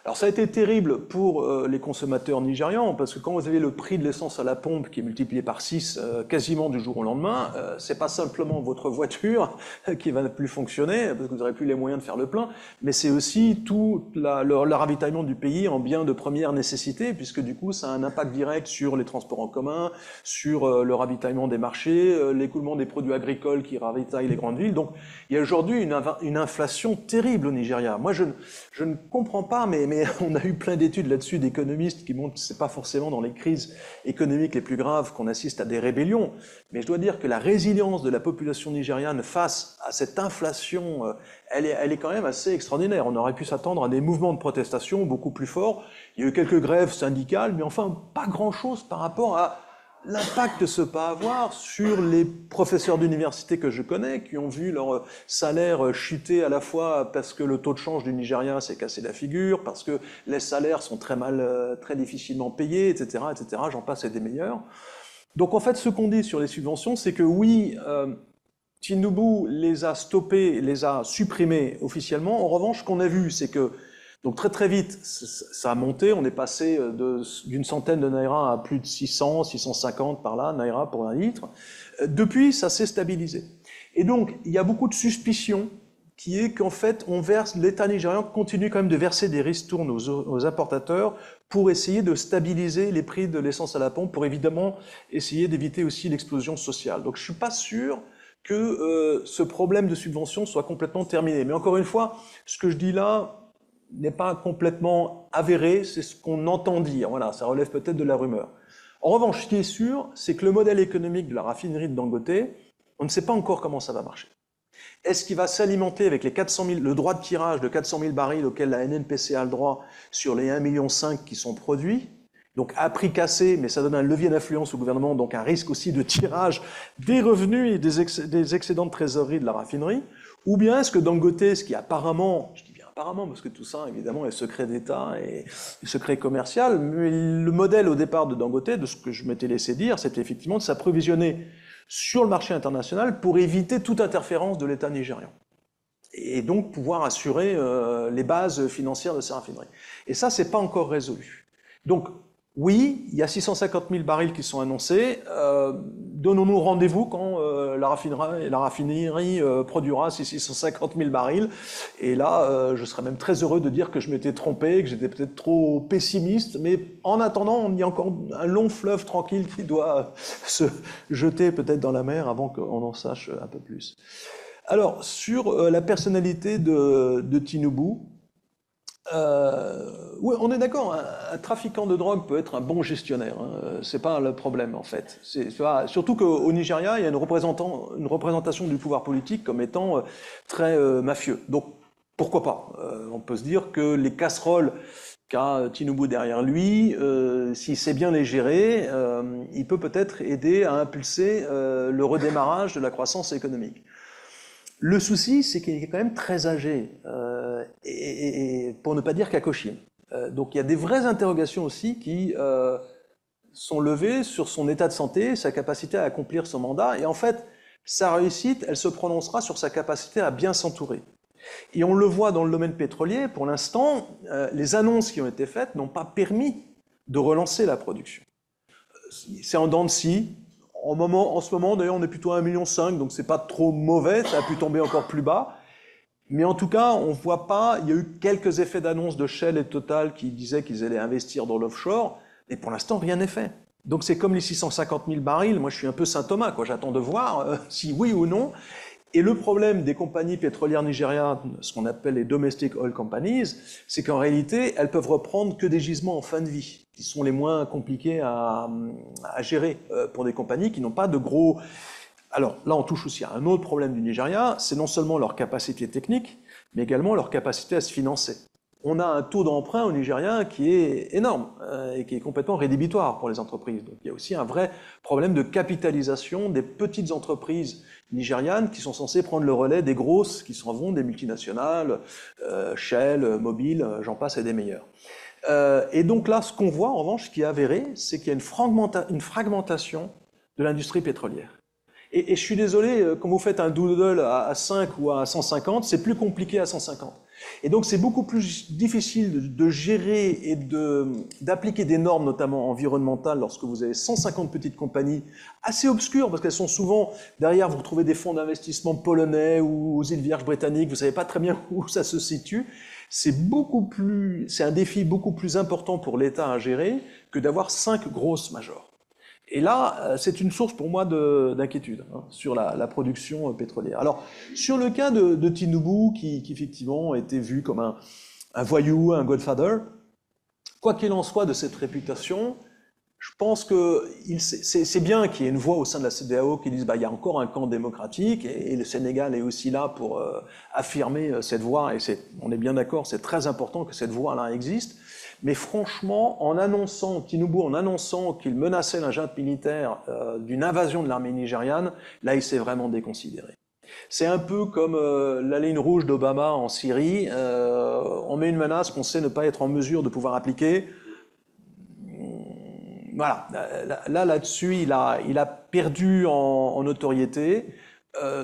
Alors ça a été terrible pour les consommateurs nigérians, parce que quand vous avez le prix de l'essence à la pompe qui est multiplié par 6 quasiment du jour au lendemain, c'est pas simplement votre voiture qui va ne plus fonctionner, parce que vous n'aurez plus les moyens de faire le plein, mais c'est aussi tout le ravitaillement du pays en biens de première nécessité, puisque du coup ça a un impact direct sur les transports en commun, sur le ravitaillement des marchés, l'écoulement des produits agricoles qui ravitaillent les grandes villes. Donc il y a aujourd'hui une inflation terrible au Nigeria. Moi je ne comprends pas, mais on a eu plein d'études là-dessus d'économistes qui montrent que c'est pas forcément dans les crises économiques les plus graves qu'on assiste à des rébellions. Mais je dois dire que la résilience de la population nigériane face à cette inflation, elle est quand même assez extraordinaire. On aurait pu s'attendre à des mouvements de protestation beaucoup plus forts. Il y a eu quelques grèves syndicales, mais enfin pas grand-chose par rapport à l'impact que ce peut avoir sur les professeurs d'université que je connais, qui ont vu leur salaire chuter à la fois parce que le taux de change du Nigeria s'est cassé la figure, parce que les salaires sont très difficilement payés, etc., etc., j'en passe et des meilleurs. Donc en fait, ce qu'on dit sur les subventions, c'est que oui, Tinubu les a stoppées, les a supprimées officiellement. En revanche, ce qu'on a vu, c'est que donc très vite, ça a monté, on est passé d'une centaine de naira à plus de 600, 650 par là, naira pour un litre. Depuis, ça s'est stabilisé. Et donc, il y a beaucoup de suspicion qui est qu'en fait, l'État nigérian continue quand même de verser des ristournes aux importateurs pour essayer de stabiliser les prix de l'essence à la pompe, pour évidemment essayer d'éviter aussi l'explosion sociale. Donc je suis pas sûr que ce problème de subvention soit complètement terminé. Mais encore une fois, ce que je dis là n'est pas complètement avéré, c'est ce qu'on entend dire. Voilà, ça relève peut-être de la rumeur. En revanche, ce qui est sûr, c'est que le modèle économique de la raffinerie de Dangote, on ne sait pas encore comment ça va marcher. Est-ce qu'il va s'alimenter avec le droit de tirage de 400 000 barils auquel la NNPC a le droit sur les 1,5 million qui sont produits, donc à prix cassé, mais ça donne un levier d'influence au gouvernement, donc un risque aussi de tirage des revenus et des excédents de trésorerie de la raffinerie, ou bien est-ce que Dangote, ce qui apparemment, je dis bien apparemment, parce que tout ça évidemment est secret d'État et secret commercial, mais le modèle au départ de Dangote, de ce que je m'étais laissé dire, c'était effectivement de s'approvisionner sur le marché international pour éviter toute interférence de l'État nigérian. Et donc pouvoir assurer les bases financières de ces raffineries. Et ça, c'est pas encore résolu. Donc, oui, il y a 650 000 barils qui sont annoncés. Donnons-nous rendez-vous quand la raffinerie produira ces 650 000 barils. Et là, je serais même très heureux de dire que je m'étais trompé, que j'étais peut-être trop pessimiste. Mais en attendant, il y a encore un long fleuve tranquille qui doit se jeter peut-être dans la mer avant qu'on en sache un peu plus. Alors, sur la personnalité de Tinubu, oui, on est d'accord, un trafiquant de drogue peut être un bon gestionnaire, c'est pas le problème en fait. Surtout qu'au Nigeria, il y a une représentation du pouvoir politique comme étant très mafieux. Donc pourquoi pas on peut se dire que les casseroles qu'a Tinubu derrière lui, s'il sait bien les gérer, il peut peut-être aider à impulser le redémarrage de la croissance économique. Le souci, c'est qu'il est quand même très âgé, et pour ne pas dire cacochine. Donc il y a des vraies interrogations aussi qui sont levées sur son état de santé, sa capacité à accomplir son mandat, et en fait, sa réussite, elle se prononcera sur sa capacité à bien s'entourer. Et on le voit dans le domaine pétrolier, pour l'instant, les annonces qui ont été faites n'ont pas permis de relancer la production. C'est en dents de scie. En ce moment, d'ailleurs, on est plutôt à 1,5 million, donc c'est pas trop mauvais, ça a pu tomber encore plus bas. Mais en tout cas, on voit pas, il y a eu quelques effets d'annonce de Shell et Total qui disaient qu'ils allaient investir dans l'offshore, mais pour l'instant, rien n'est fait. Donc c'est comme les 650 000 barils, moi je suis un peu Saint Thomas, quoi. J'attends de voir si oui ou non. Et le problème des compagnies pétrolières nigérianes, ce qu'on appelle les domestic oil companies, c'est qu'en réalité, elles peuvent reprendre que des gisements en fin de vie, qui sont les moins compliqués à gérer pour des compagnies qui n'ont pas de gros... Alors là, on touche aussi à un autre problème du Nigeria, c'est non seulement leur capacité technique, mais également leur capacité à se financer. On a un taux d'emprunt au Nigeria qui est énorme et qui est complètement rédhibitoire pour les entreprises. Donc il y a aussi un vrai problème de capitalisation des petites entreprises nigérianes qui sont censées prendre le relais des grosses qui s'en vont, des multinationales, Shell, Mobil, j'en passe et des meilleurs. Et donc là, ce qu'on voit en revanche, ce qui est avéré, c'est qu'il y a une fragmentation de l'industrie pétrolière. Et je suis désolé, quand vous faites un doodle à 5 ou à 150, c'est plus compliqué à 150. Et donc c'est beaucoup plus difficile de gérer et d'appliquer des normes, notamment environnementales, lorsque vous avez 150 petites compagnies assez obscures, parce qu'elles sont souvent, derrière vous retrouvez des fonds d'investissement polonais ou aux îles Vierges britanniques, vous savez pas très bien où ça se situe. C'est un défi beaucoup plus important pour l'État à gérer que d'avoir 5 grosses majors. Et là, c'est une source pour moi d'inquiétude sur la production pétrolière. Alors, sur le cas de Tinubu, qui effectivement a été vu comme un voyou, un godfather, quoi qu'il en soit de cette réputation, je pense que c'est bien qu'il y ait une voix au sein de la CEDEAO qui dise il y a encore un camp démocratique et le Sénégal est aussi là pour affirmer cette voix. Et on est bien d'accord, c'est très important que cette voix-là existe. Mais franchement, Tinubu en annonçant qu'il menaçait la junte militaire d'une invasion de l'armée nigériane, là, il s'est vraiment déconsidéré. C'est un peu comme la ligne rouge d'Obama en Syrie. On met une menace qu'on sait ne pas être en mesure de pouvoir appliquer. Voilà. Là-dessus, il a perdu en notoriété.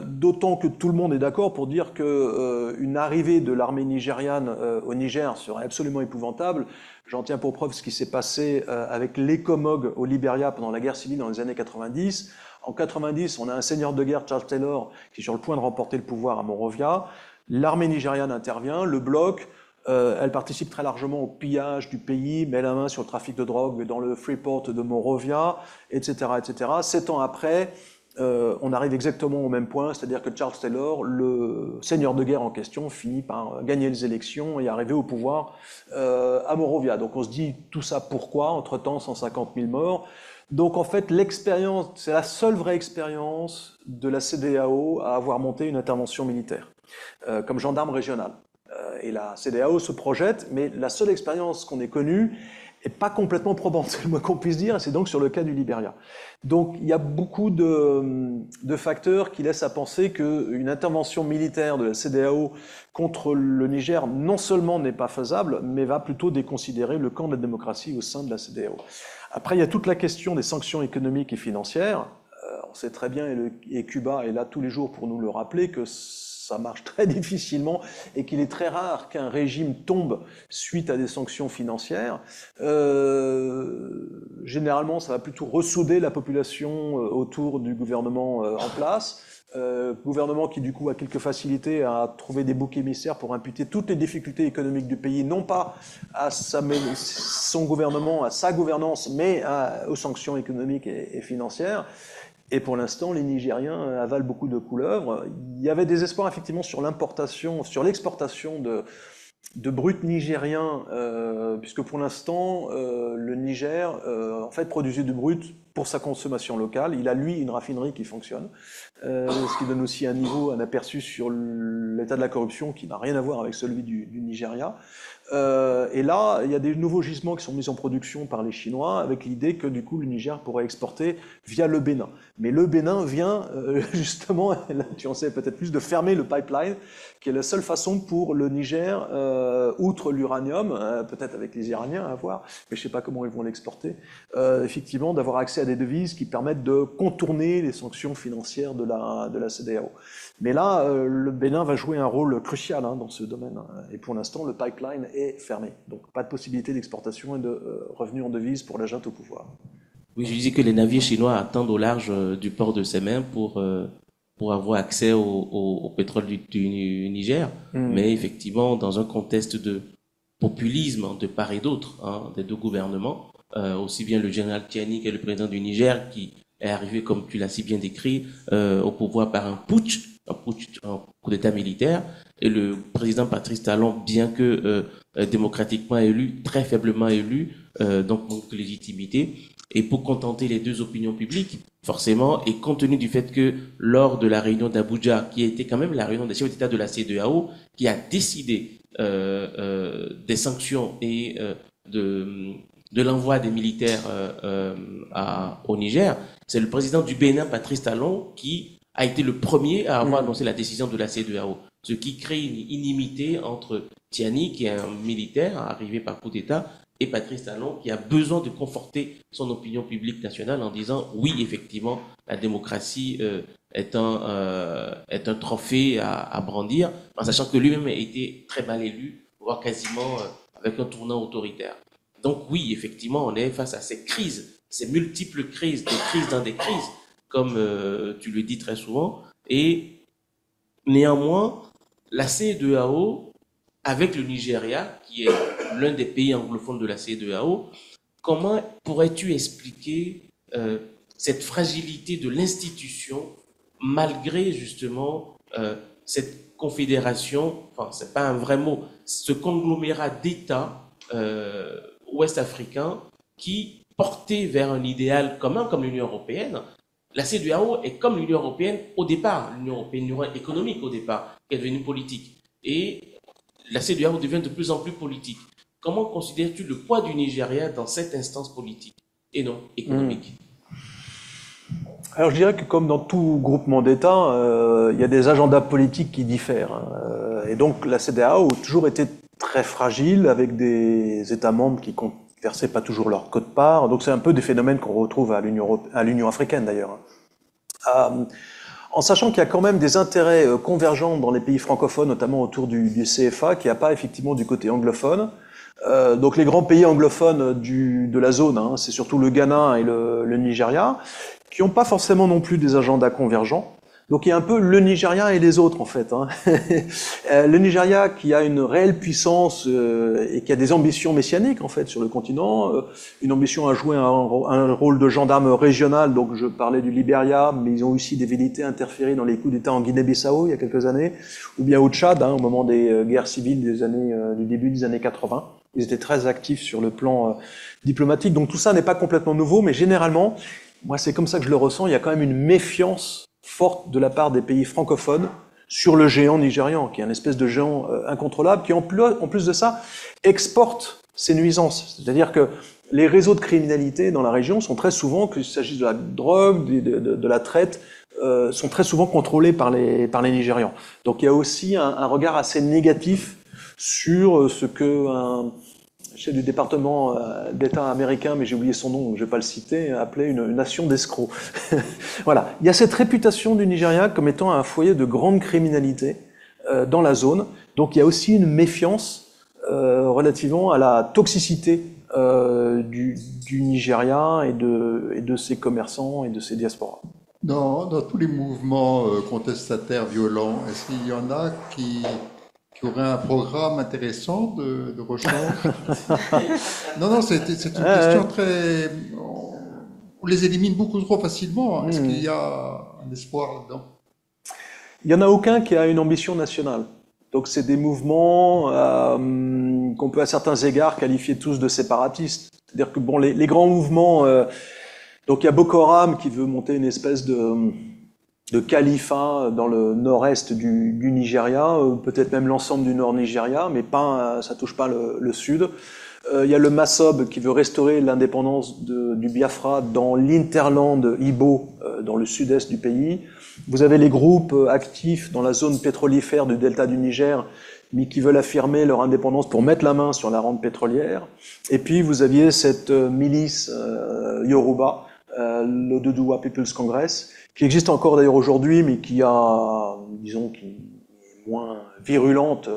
D'autant que tout le monde est d'accord pour dire qu'une arrivée de l'armée nigériane au Niger serait absolument épouvantable. J'en tiens pour preuve ce qui s'est passé avec l'ECOMOG au Libéria pendant la guerre civile dans les années 90. En 90, on a un seigneur de guerre, Charles Taylor, qui est sur le point de remporter le pouvoir à Monrovia. L'armée nigériane intervient, le bloque. Elle participe très largement au pillage du pays, met la main sur le trafic de drogue dans le Freeport de Monrovia, etc., etc. 7 ans après, on arrive exactement au même point, c'est-à-dire que Charles Taylor, le seigneur de guerre en question, finit par gagner les élections et arriver au pouvoir à Monrovia. Donc on se dit, tout ça pourquoi? Entre-temps, 150 000 morts. Donc en fait, l'expérience, c'est la seule vraie expérience de la CEDEAO à avoir monté une intervention militaire, comme gendarme régional. Et la CEDEAO se projette, mais la seule expérience qu'on ait connue est pas complètement probante, c'est le moins qu'on puisse dire, et c'est donc sur le cas du Libéria. Donc il y a beaucoup de facteurs qui laissent à penser qu'une intervention militaire de la CEDEAO contre le Niger non seulement n'est pas faisable, mais va plutôt déconsidérer le camp de la démocratie au sein de la CEDEAO. Après, il y a toute la question des sanctions économiques et financières. On sait très bien, et Cuba est là tous les jours pour nous le rappeler, que ça marche très difficilement et qu'il est très rare qu'un régime tombe suite à des sanctions financières. Généralement, ça va plutôt ressouder la population autour du gouvernement en place. Gouvernement qui du coup a quelques facilités à trouver des boucs émissaires pour imputer toutes les difficultés économiques du pays, non pas à son gouvernement, à sa gouvernance, mais aux sanctions économiques et financières. Et pour l'instant, les Nigériens avalent beaucoup de couleuvres. Il y avait des espoirs effectivement sur l'importation, sur l'exportation de brut nigérien, puisque pour l'instant, le Niger, en fait, produisait du brut pour sa consommation locale. Il a, lui, une raffinerie qui fonctionne, ce qui donne aussi un aperçu sur l'état de la corruption qui n'a rien à voir avec celui du Nigeria. Et là, il y a des nouveaux gisements qui sont mis en production par les Chinois, avec l'idée que du coup, le Niger pourrait exporter via le Bénin. Mais le Bénin vient justement, là, tu en sais peut-être plus, de fermer le pipeline, qui est la seule façon pour le Niger, outre l'uranium, peut-être avec les Iraniens à voir, mais je ne sais pas comment ils vont l'exporter, effectivement, d'avoir accès à des devises qui permettent de contourner les sanctions financières de la CEDEAO. Mais là, le Bénin va jouer un rôle crucial dans ce domaine. Et pour l'instant, le pipeline est fermée. Donc pas de possibilité d'exportation et de revenus en devises pour la junte au pouvoir. Oui, je disais que les navires chinois attendent au large du port de Sémin pour avoir accès au pétrole du Niger. Mais effectivement, dans un contexte de populisme de part et d'autre, des deux gouvernements, aussi bien le général Tiani qui est le président du Niger, qui est arrivé, comme tu l'as si bien décrit, au pouvoir par un coup d'état militaire, et le président Patrice Talon, bien que démocratiquement élu, très faiblement élu, donc manque de légitimité. Et pour contenter les deux opinions publiques, forcément, et compte tenu du fait que lors de la réunion d'Abuja, qui a été quand même la réunion des chefs d'État de la CEDEAO, qui a décidé des sanctions et de l'envoi des militaires au Niger, c'est le président du Bénin, Patrice Talon, qui a été le premier à avoir annoncé la décision de la CEDEAO, ce qui crée une inimité entre Tiani, qui est un militaire arrivé par coup d'État, et Patrice Talon, qui a besoin de conforter son opinion publique nationale en disant oui, effectivement, la démocratie est un trophée à brandir, en sachant que lui-même a été très mal élu, voire quasiment avec un tournant autoritaire. Donc oui, effectivement, on est face à ces crises, ces multiples crises, des crises dans des crises, comme tu le dis très souvent, et néanmoins, la CEDEAO, avec le Nigeria, qui est l'un des pays anglophones de la CEDEAO, comment pourrais-tu expliquer cette fragilité de l'institution malgré justement cette confédération, enfin c'est pas un vrai mot, ce conglomérat d'États ouest-africains qui, portés vers un idéal commun comme l'Union européenne, la CEDEAO est comme l'Union européenne au départ, l'Union européenne, l'Union économique au départ, qui est devenue politique. Et la CEDEAO devient de plus en plus politique. Comment considères-tu le poids du Nigeria dans cette instance politique et non économique? Alors je dirais que comme dans tout groupement d'États, il y a des agendas politiques qui diffèrent. Et donc la CEDEAO a toujours été très fragile, avec des États membres qui ne versaient pas toujours leur quote-part. Donc c'est un peu des phénomènes qu'on retrouve à l'Union africaine d'ailleurs. En sachant qu'il y a quand même des intérêts convergents dans les pays francophones, notamment autour du CFA, qu'il n'y a pas effectivement du côté anglophone. Donc les grands pays anglophones de la zone, c'est surtout le Ghana et le Nigeria, qui n'ont pas forcément non plus des agendas convergents. Donc il y a un peu le Nigeria et les autres en fait. Le Nigeria qui a une réelle puissance et qui a des ambitions messianiques en fait sur le continent, une ambition à jouer un rôle de gendarme régional. Donc je parlais du Libéria, mais ils ont aussi des velléités interférées dans les coups d'État en Guinée-Bissau il y a quelques années, ou bien au Tchad au moment des guerres civiles du début des années 80. Ils étaient très actifs sur le plan diplomatique. Donc tout ça n'est pas complètement nouveau, mais généralement, moi c'est comme ça que je le ressens, il y a quand même une méfiance forte de la part des pays francophones sur le géant nigérian, qui est un espèce de géant incontrôlable, qui en plus de ça exporte ses nuisances. C'est-à-dire que les réseaux de criminalité dans la région sont très souvent, qu'il s'agisse de la drogue, de la traite, sont très souvent contrôlés par les Nigérians. Donc il y a aussi un regard assez négatif sur ce que un chef du département d'État américain, mais j'ai oublié son nom, donc je ne vais pas le citer, appelait une nation d'escrocs. Voilà. Il y a cette réputation du Nigeria comme étant un foyer de grande criminalité dans la zone. Donc il y a aussi une méfiance relativement à la toxicité du Nigeria et de ses commerçants et de ses diasporas. Dans tous les mouvements contestataires violents, est-ce qu'il y en a qui aurait un programme intéressant de rechange? Non, c'est une question très... On les élimine beaucoup trop facilement. Est-ce qu'il y a un espoir là-dedans? Il n'y en a aucun qui a une ambition nationale. Donc c'est des mouvements qu'on peut à certains égards qualifier tous de séparatistes. C'est-à-dire que bon, les grands mouvements... donc il y a Boko Haram qui veut monter une espèce de califat dans le nord-est du Nigeria, peut-être même l'ensemble du nord Nigeria, mais pas, ça touche pas le sud. Il y a le Masob qui veut restaurer l'indépendance du Biafra dans l'interland Igbo, dans le sud-est du pays. Vous avez les groupes actifs dans la zone pétrolifère du delta du Niger, mais qui veulent affirmer leur indépendance pour mettre la main sur la rente pétrolière. Et puis vous aviez cette milice Yoruba, l'Oduduwa People's Congress, qui existe encore d'ailleurs aujourd'hui, mais qui a, disons, qui est moins virulente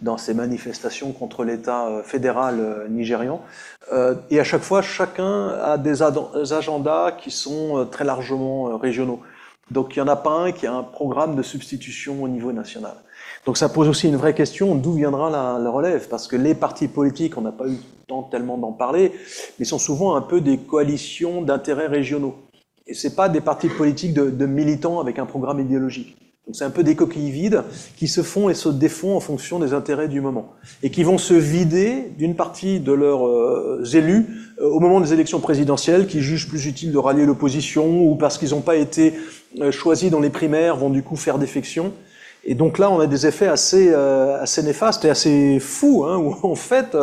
dans ces manifestations contre l'État fédéral nigérian. Et à chaque fois, chacun a des agendas qui sont très largement régionaux. Donc il n'y en a pas un qui a un programme de substitution au niveau national. Donc ça pose aussi une vraie question, d'où viendra la relève? Parce que les partis politiques, on n'a pas eu le temps tellement d'en parler, mais sont souvent un peu des coalitions d'intérêts régionaux. Et c'est pas des partis politiques de militants avec un programme idéologique. Donc c'est un peu des coquilles vides qui se font et se défont en fonction des intérêts du moment. Et qui vont se vider d'une partie de leurs élus au moment des élections présidentielles, qui jugent plus utile de rallier l'opposition, ou parce qu'ils n'ont pas été choisis dans les primaires, vont du coup faire défection. Et donc là, on a des effets assez néfastes et assez fous, hein, où en fait,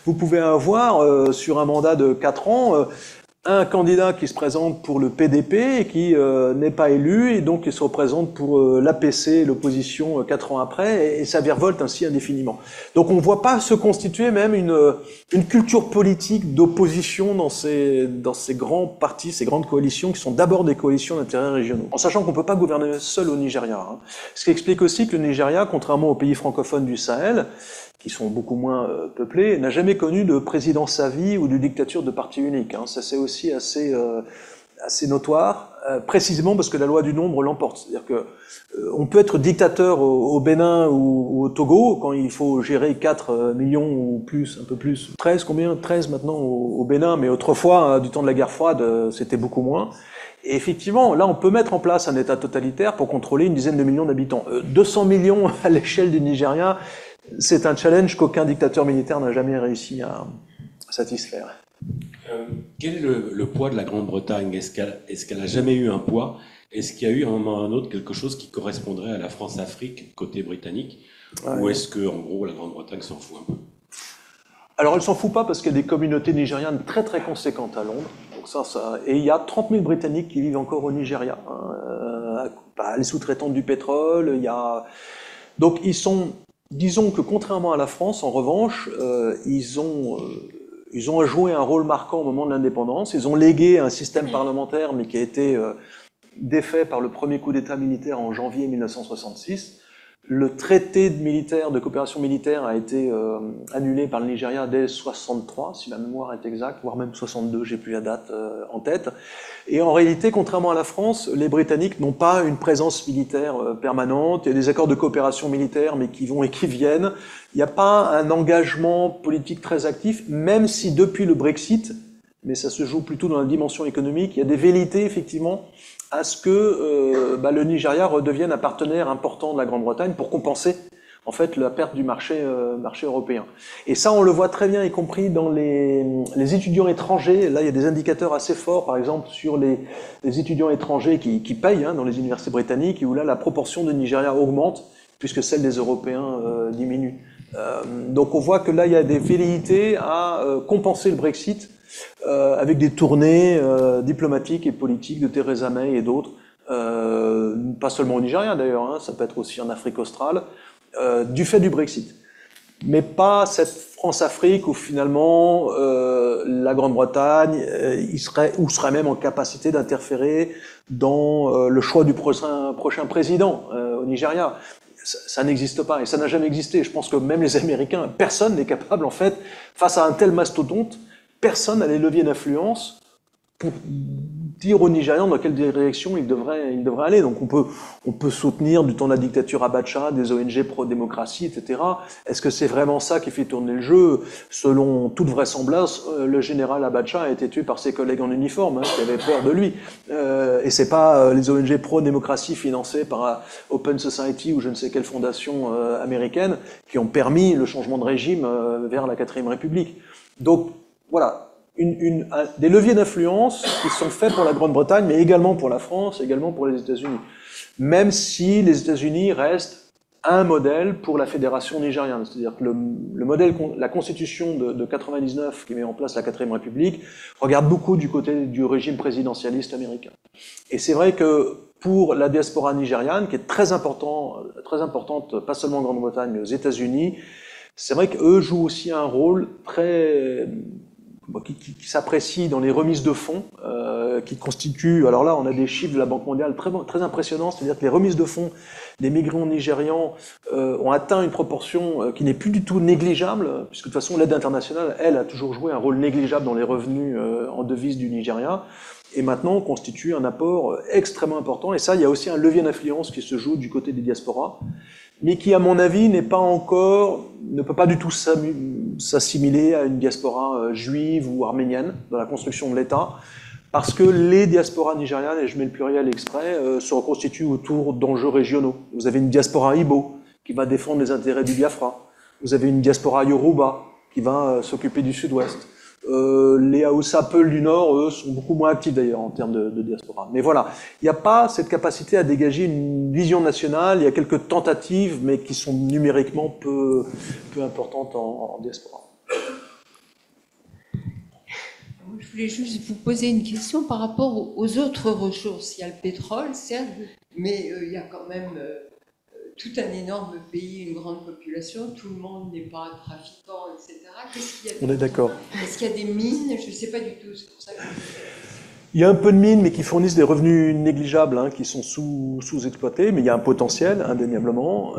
vous pouvez avoir sur un mandat de 4 ans un candidat qui se présente pour le PDP et qui n'est pas élu, et donc il se représente pour l'APC, l'opposition, 4 ans après, et ça virevolte ainsi indéfiniment. Donc on ne voit pas se constituer même une culture politique d'opposition dans ces grands partis, ces grandes coalitions qui sont d'abord des coalitions d'intérêts régionaux. En sachant qu'on ne peut pas gouverner seul au Nigeria. Hein. Ce qui explique aussi que le Nigeria, contrairement aux pays francophones du Sahel, qui sont beaucoup moins peuplés, n'a jamais connu de président à vie ou de dictature de parti unique. Hein. Ça, c'est aussi assez notoire, précisément parce que la loi du nombre l'emporte. C'est-à-dire que on peut être dictateur au Bénin ou au Togo quand il faut gérer 4 millions ou plus, un peu plus. 13, combien? 13 maintenant au Bénin, mais autrefois, du temps de la guerre froide, c'était beaucoup moins. Et effectivement, là, on peut mettre en place un État totalitaire pour contrôler une dizaine de millions d'habitants. 200 millions à l'échelle du Nigeria, c'est un challenge qu'aucun dictateur militaire n'a jamais réussi à satisfaire. Quel est le poids de la Grande-Bretagne? Est-ce qu'elle a jamais eu un poids? Est-ce qu'il y a eu à un moment ou à un autre quelque chose qui correspondrait à la France-Afrique côté britannique? Ouais. Ou est-ce que, en gros, la Grande-Bretagne s'en fout un peu? Alors, elle s'en fout pas parce qu'il y a des communautés nigérianes très très conséquentes à Londres. Donc et il y a 30 000 Britanniques qui vivent encore au Nigeria. Les sous-traitants du pétrole, il y a... Donc ils sont... Disons que contrairement à la France, en revanche, ils ont joué un rôle marquant au moment de l'indépendance. Ils ont légué un système parlementaire, mais qui a été défait par le premier coup d'État militaire en janvier 1966. Le traité de coopération militaire a été annulé par le Nigeria dès 63, si ma mémoire est exacte, voire même 62, j'ai plus la date en tête. Et en réalité, contrairement à la France, les Britanniques n'ont pas une présence militaire permanente. Il y a des accords de coopération militaire, mais qui vont et qui viennent. Il n'y a pas un engagement politique très actif, même si depuis le Brexit, mais ça se joue plutôt dans la dimension économique, il y a des velléités, effectivement, à ce que le Nigeria redevienne un partenaire important de la Grande-Bretagne pour compenser en fait la perte du marché européen. Et ça, on le voit très bien, y compris dans les étudiants étrangers. Là, il y a des indicateurs assez forts, par exemple, sur les étudiants étrangers qui payent dans les universités britanniques, et où là, la proportion de Nigeria augmente, puisque celle des Européens diminue. Donc on voit que là, il y a des velléités à compenser le Brexit, avec des tournées diplomatiques et politiques de Theresa May et d'autres, pas seulement au Nigeria d'ailleurs, ça peut être aussi en Afrique australe, du fait du Brexit. Mais pas cette France-Afrique où finalement la Grande-Bretagne serait même en capacité d'interférer dans le choix du prochain président au Nigeria. Ça n'existe pas et ça n'a jamais existé. Je pense que même les Américains, personne n'est capable en fait, face à un tel mastodonte, personne n'a les leviers d'influence pour dire aux Nigérians dans quelle direction ils devraient aller. Donc on peut soutenir du temps de la dictature Abacha, des ONG pro-démocratie, etc. Est-ce que c'est vraiment ça qui fait tourner le jeu? Selon toute vraisemblance, le général Abacha a été tué par ses collègues en uniforme, qui avaient peur de lui. Et c'est pas les ONG pro-démocratie financées par Open Society ou je ne sais quelle fondation américaine qui ont permis le changement de régime vers la 4e République. Donc, voilà, des leviers d'influence qui sont faits pour la Grande-Bretagne, mais également pour la France, également pour les États-Unis. Même si les États-Unis restent un modèle pour la fédération nigériane. C'est-à-dire que le modèle, la constitution de 99 qui met en place la 4e République, regarde beaucoup du côté du régime présidentialiste américain. Et c'est vrai que pour la diaspora nigériane, qui est très importante, pas seulement en Grande-Bretagne, mais aux États-Unis, c'est vrai qu'eux jouent aussi un rôle très qui s'apprécie dans les remises de fonds, qui constituent, alors là on a des chiffres de la Banque mondiale très impressionnants, c'est-à-dire que les remises de fonds des migrants nigérians ont atteint une proportion qui n'est plus du tout négligeable, puisque de toute façon l'aide internationale, elle, a toujours joué un rôle négligeable dans les revenus en devises du Nigeria, et maintenant constitue un apport extrêmement important, et ça, il y a aussi un levier d'influence qui se joue du côté des diasporas, mais qui, à mon avis, ne peut pas du tout s'assimiler à une diaspora juive ou arménienne dans la construction de l'État, parce que les diasporas nigérianes, et je mets le pluriel exprès, se reconstituent autour d'enjeux régionaux. Vous avez une diaspora Igbo qui va défendre les intérêts du Biafra. Vous avez une diaspora Yoruba qui va s'occuper du sud-ouest. Les Hausa Peul du Nord, eux, sont beaucoup moins actifs d'ailleurs en termes de diaspora. Mais voilà, il n'y a pas cette capacité à dégager une vision nationale. Il y a quelques tentatives, mais qui sont numériquement peu importantes en diaspora. Je voulais juste vous poser une question par rapport aux autres ressources. Il y a le pétrole, certes, mais il y a quand même tout un énorme pays, une grande population, tout le monde n'est pas trafiquant, etc. Qu'est-ce qu'il y a On est d'accord. Est-ce qu'il y a des mines? Je ne sais pas du tout, c'est pour ça que... Il y a un peu de mines, mais qui fournissent des revenus négligeables, qui sont sous-exploités, mais il y a un potentiel, indéniablement.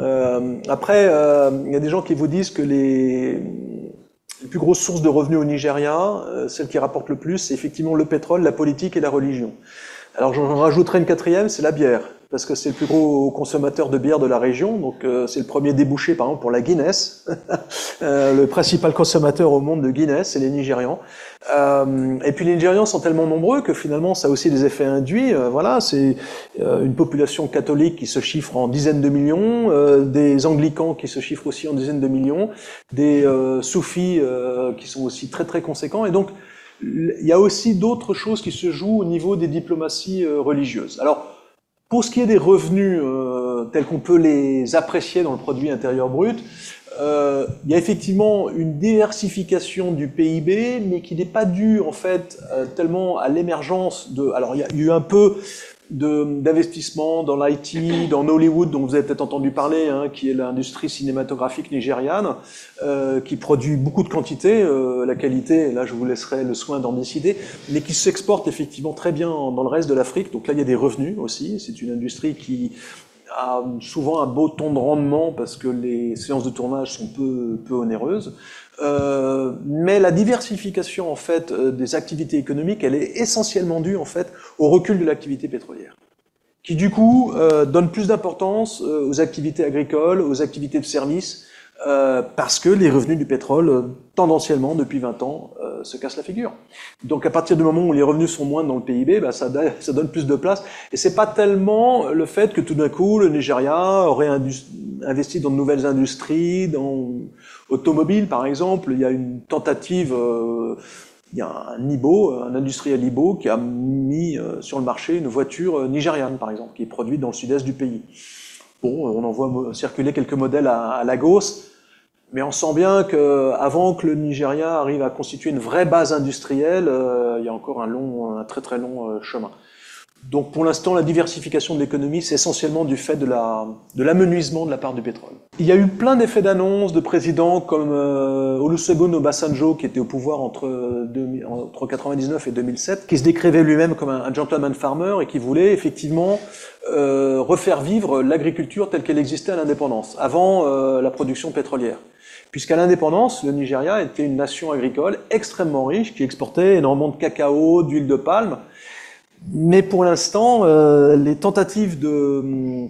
Après, il y a des gens qui vous disent que les plus grosses sources de revenus au Nigeria, celles qui rapportent le plus, c'est effectivement le pétrole, la politique et la religion. Alors j'en rajouterai une quatrième, c'est la bière, parce que c'est le plus gros consommateur de bière de la région, donc c'est le premier débouché par exemple pour la Guinness. Le principal consommateur au monde de Guinness, c'est les Nigérians. Et puis les Nigérians sont tellement nombreux que finalement ça a aussi des effets induits. Voilà, c'est une population catholique qui se chiffre en dizaines de millions, des anglicans qui se chiffrent aussi en dizaines de millions, des soufis qui sont aussi très très conséquents, et donc il y a aussi d'autres choses qui se jouent au niveau des diplomaties religieuses. Alors, pour ce qui est des revenus tels qu'on peut les apprécier dans le produit intérieur brut, il y a effectivement une diversification du PIB, mais qui n'est pas due en fait tellement à l'émergence de... Alors, il y a eu un peu d'investissement dans l'IT, dans Hollywood, dont vous avez peut-être entendu parler, qui est l'industrie cinématographique nigériane, qui produit beaucoup de quantité, la qualité, là je vous laisserai le soin d'en décider, mais qui s'exporte effectivement très bien dans le reste de l'Afrique, donc là il y a des revenus aussi, c'est une industrie qui a souvent un beau ton de rendement parce que les séances de tournage sont peu onéreuses. Mais la diversification en fait des activités économiques, elle est essentiellement due en fait au recul de l'activité pétrolière, qui du coup donne plus d'importance aux activités agricoles, aux activités de services, parce que les revenus du pétrole, tendanciellement depuis 20 ans, se cassent la figure. Donc à partir du moment où les revenus sont moindres dans le PIB, ça donne plus de place. Et c'est pas tellement le fait que tout d'un coup le Nigeria aurait investi dans de nouvelles industries, dans automobile par exemple. Il y a une tentative, il y a un industriel Igbo qui a mis sur le marché une voiture nigériane par exemple, qui est produite dans le sud-est du pays. Bon, on en voit circuler quelques modèles à Lagos, mais on sent bien qu'avant que le Nigeria arrive à constituer une vraie base industrielle, il y a encore un très très long chemin. Donc pour l'instant, la diversification de l'économie, c'est essentiellement du fait de l'amenuisement de la part du pétrole. Il y a eu plein d'effets d'annonce de présidents comme Olusegun Obasanjo, qui était au pouvoir entre 1999 et 2007, qui se décrivait lui-même comme un gentleman farmer et qui voulait effectivement refaire vivre l'agriculture telle qu'elle existait à l'indépendance, avant la production pétrolière. Puisqu'à l'indépendance, le Nigeria était une nation agricole extrêmement riche, qui exportait énormément de cacao, d'huile de palme. Mais pour l'instant, les tentatives de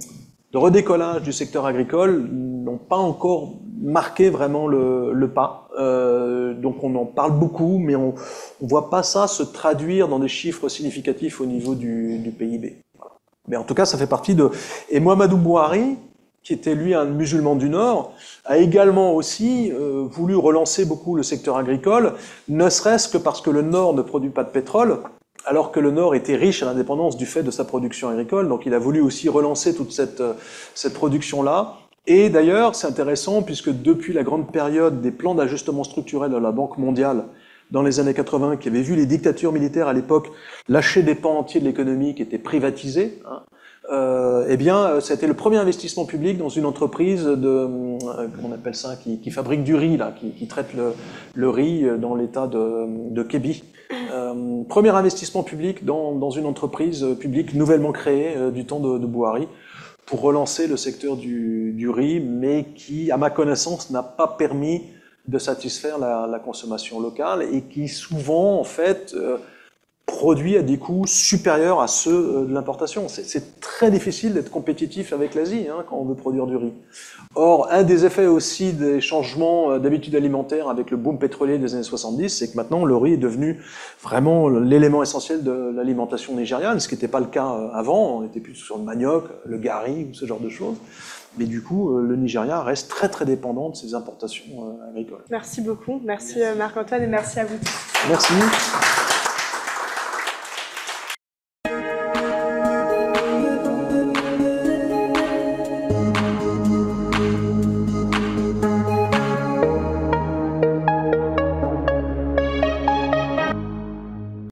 redécollage du secteur agricole n'ont pas encore marqué vraiment le pas. Donc on en parle beaucoup, mais on ne voit pas ça se traduire dans des chiffres significatifs au niveau du PIB. Voilà. Mais en tout cas, ça fait partie de... Et Muhammadu Buhari, qui était lui un musulman du Nord, a également aussi voulu relancer beaucoup le secteur agricole, ne serait-ce que parce que le Nord ne produit pas de pétrole, alors que le Nord était riche à l'indépendance du fait de sa production agricole. Donc il a voulu aussi relancer toute cette production-là. Et d'ailleurs, c'est intéressant, puisque depuis la grande période des plans d'ajustement structurel de la Banque mondiale, dans les années 80, qui avait vu les dictatures militaires à l'époque lâcher des pans entiers de l'économie qui étaient privatisés, eh bien, ça a été le premier investissement public dans une entreprise comment on appelle ça, qui fabrique du riz, là, qui traite le riz dans l'état de Kébi. Premier investissement public dans une entreprise publique nouvellement créée du temps de Buhari pour relancer le secteur du riz, mais qui, à ma connaissance, n'a pas permis de satisfaire la consommation locale et qui souvent, en fait, produit à des coûts supérieurs à ceux de l'importation. C'est très difficile d'être compétitif avec l'Asie quand on veut produire du riz. Or, un des effets aussi des changements d'habitudes alimentaires avec le boom pétrolier des années 70, c'est que maintenant le riz est devenu vraiment l'élément essentiel de l'alimentation nigériane, ce qui n'était pas le cas avant. On était plus sur le manioc, le gari ou ce genre de choses. Mais du coup, le Nigeria reste très très dépendant de ses importations agricoles. Merci beaucoup. Merci Marc-Antoine et merci à vous tous. Merci.